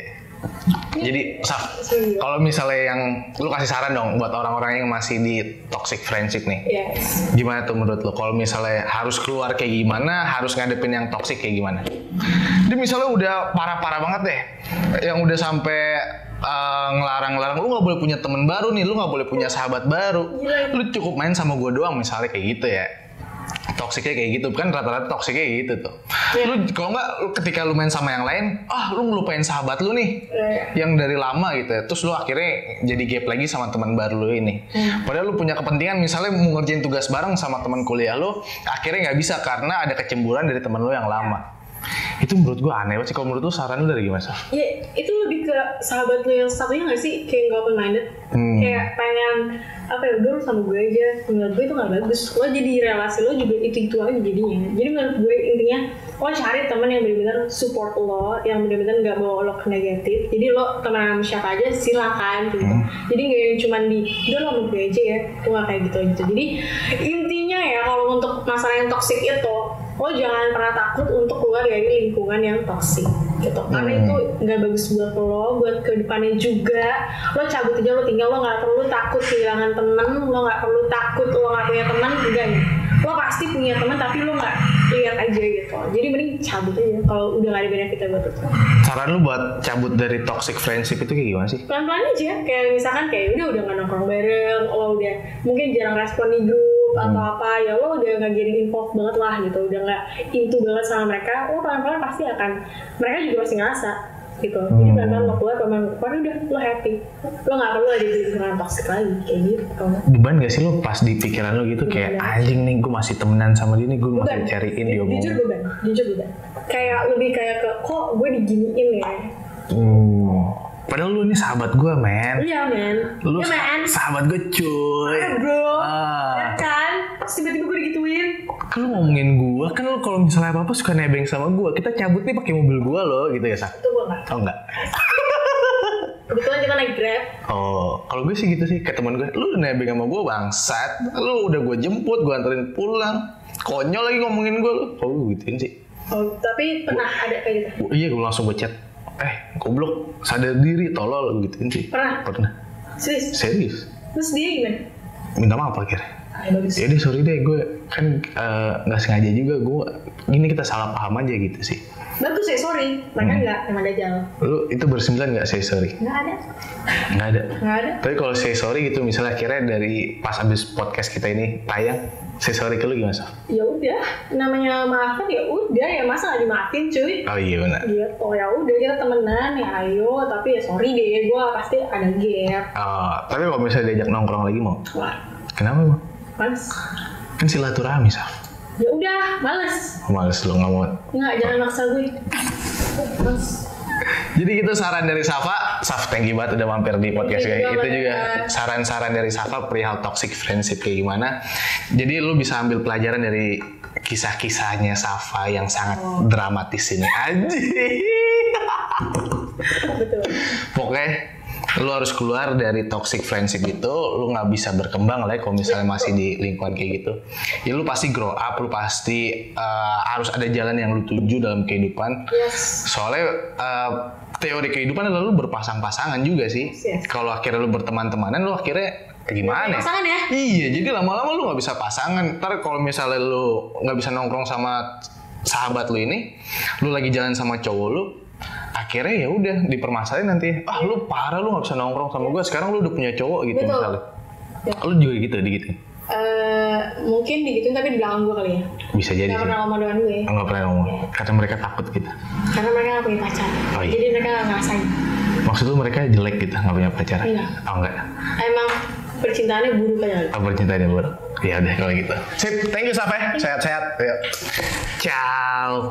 Jadi, Saf, kalau misalnya yang lu kasih saran dong buat orang-orang yang masih di toxic friendship nih, gimana tuh menurut lu? Kalau misalnya harus keluar kayak gimana, harus ngadepin yang toxic kayak gimana? Dia misalnya udah parah-parah banget deh, yang udah sampai ngelarang-larang, lu nggak boleh punya teman baru nih, lu nggak boleh punya sahabat baru, lu cukup main sama gue doang misalnya kayak gitu ya. Toksiknya kayak gitu kan, rata-rata toksiknya kayak gitu tuh. Lu kalau nggak ketika lu main sama yang lain, lu ngelupain sahabat lu nih yang dari lama gitu ya. Terus lu akhirnya jadi gap lagi sama teman baru lu ini. Padahal lu punya kepentingan misalnya mau ngerjain tugas bareng sama teman kuliah lu, akhirnya nggak bisa karena ada kecemburuan dari teman lu yang lama. Itu menurut gue aneh banget sih. Kalau menurut lu saran lu dari gimana? Ya itu lebih ke sahabat lu yang satunya nggak sih, kayak nggak open minded, kayak pengen apa ya, udah lu sama gue aja. Menurut gue itu nggak bagus. Lo jadi relasi lo juga itu aja jadinya. Jadi menurut gue intinya lo cari teman yang benar-benar support lo, yang benar-benar nggak bawa lo ke negatif. Jadi lo teman sama siapa aja silakan gitu. Jadi nggak yang cuman udah lo sama gue aja ya, itu nggak kayak gitu. Jadi intinya ya kalau untuk masalah yang toxic itu, lo jangan pernah takut untuk keluar dari lingkungan yang toksik gitu, karena itu nggak bagus buat lo, buat kedepannya juga. Lo cabut aja, lo tinggal, lo nggak perlu takut kehilangan teman, lo nggak perlu takut lo nggak punya teman, enggak. Lo pasti punya teman tapi lo nggak lihat aja gitu. Jadi mending cabut aja kalau udah nggak ada benefitnya buat lo. Saran lu buat cabut dari toxic friendship itu kayak gimana sih? Pelan-pelan aja, kayak misalkan kayak udah nggak nongkrong bareng, lo udah mungkin jarang respon di grup atau apa, ya lo udah nggak jadi involved banget lah gitu, udah nggak into banget sama mereka. Lo pelan-pelan pasti akan, mereka juga pasti ngerasa gitu. Jadi pelan-pelan lo keluar, udah lo happy, lo nggak perlu ada di lingkungan toxic lagi kayak gitu. Beban gak sih lo pas di pikiran lo gitu, kayak anjing nih gue masih temenan sama dia nih, gue masih cariin dia omong. Jujur beban. Kayak lebih kayak ke kok gue diginiin ya. Padahal lu ini sahabat gue, men. Iya, men. Lu ya, men. Sahabat gue, cuy. Bro. Ya kan? Terus tiba-tiba gue digituin. Kan lu ngomongin gue, kan lu kalau misalnya apa-apa suka nebeng sama gue. Kita cabut nih pakai mobil gue loh, gitu ya, Sa? Itu gue enggak. Oh, enggak. Kebetulan kita naik Grab. Oh, kalau gue sih gitu sih, ke temen gue. Lu nebeng sama gue, bangsat. Lu udah gue jemput, gue anterin pulang. Konyol lagi ngomongin gue, lu. Kok gue gituin sih? Oh, tapi pernah ada kayak gitu? Iya, gue langsung chat. Goblok, sadar diri, tolol gituin sih. Pernah? Serius? Terus dia gimana? Minta maaf akhirnya. Bagus. Ya deh, sorry deh, gue kan nggak sengaja juga, gue ini kita salah paham aja gitu sih. Bagus ya, sorry. Mereka nggak emang dajal. Lu itu bersembilan nggak say sorry? Nggak ada. Nggak ada. Tapi kalau say sorry gitu, misalnya akhirnya dari pas abis podcast kita ini tayang, say sorry ke lu gimana, Sof? Ya udah, namanya maafkan ya udah, ya masa nggak dimaafin cuy? Oh iya benar. Gitu, ya udah kita temenan ya ayo, tapi ya sorry deh, gue pasti ada gap. Oh, tapi kalau misalnya diajak nongkrong lagi mau? Wah. Kenapa emang? Males. Kan silaturahmi, Sof. Ya udah, males. Males lu nggak mau? Nggak, jangan maksa gue. Males. Jadi itu saran dari Safa. Saf, thank you banget udah mampir di podcast kayak itu juga saran-saran dari Safa perihal toxic friendship kayak gimana. Jadi lu bisa ambil pelajaran dari kisah-kisahnya Safa yang sangat dramatis ini. Anjir. Betul. Pokoknya lu harus keluar dari toxic friendship itu. Lu nggak bisa berkembang lah kalau misalnya masih di lingkungan kayak gitu. Ya lu pasti grow up, lu pasti harus ada jalan yang lu tuju dalam kehidupan. Yes. Soalnya teori kehidupan adalah lu berpasang-pasangan juga sih. Yes. Kalau akhirnya lu berteman-temanan, lu akhirnya gimana? Pasangan ya? Iya, jadi lama-lama lu nggak bisa pasangan. Ntar kalau misalnya lu nggak bisa nongkrong sama sahabat lu ini, lu lagi jalan sama cowok lu, akhirnya ya udah dipermasalahin nanti. Lu parah, lu nggak bisa nongkrong sama gue. Sekarang lu udah punya cowok gitu. Betul. Misalnya. Ya. Lu juga gitu, digituin? Mungkin digituin tapi di belakang gue kali ya. Bisa jadi. Gak pernah ngomong dengan gue. Nggak pernah ngomong. Karena mereka takut gitu. Karena mereka nggak punya pacar. Oh, iya. Jadi mereka nggak ngerasain. Maksud lu mereka jelek gitu, nggak punya pacar? Iya. Oh enggak. Emang percintaannya buruk aja. Percintaannya buruk. Ya udah kalau gitu. Sip, thank you Saf ya. Sehat-sehat. Yuk. Ciao.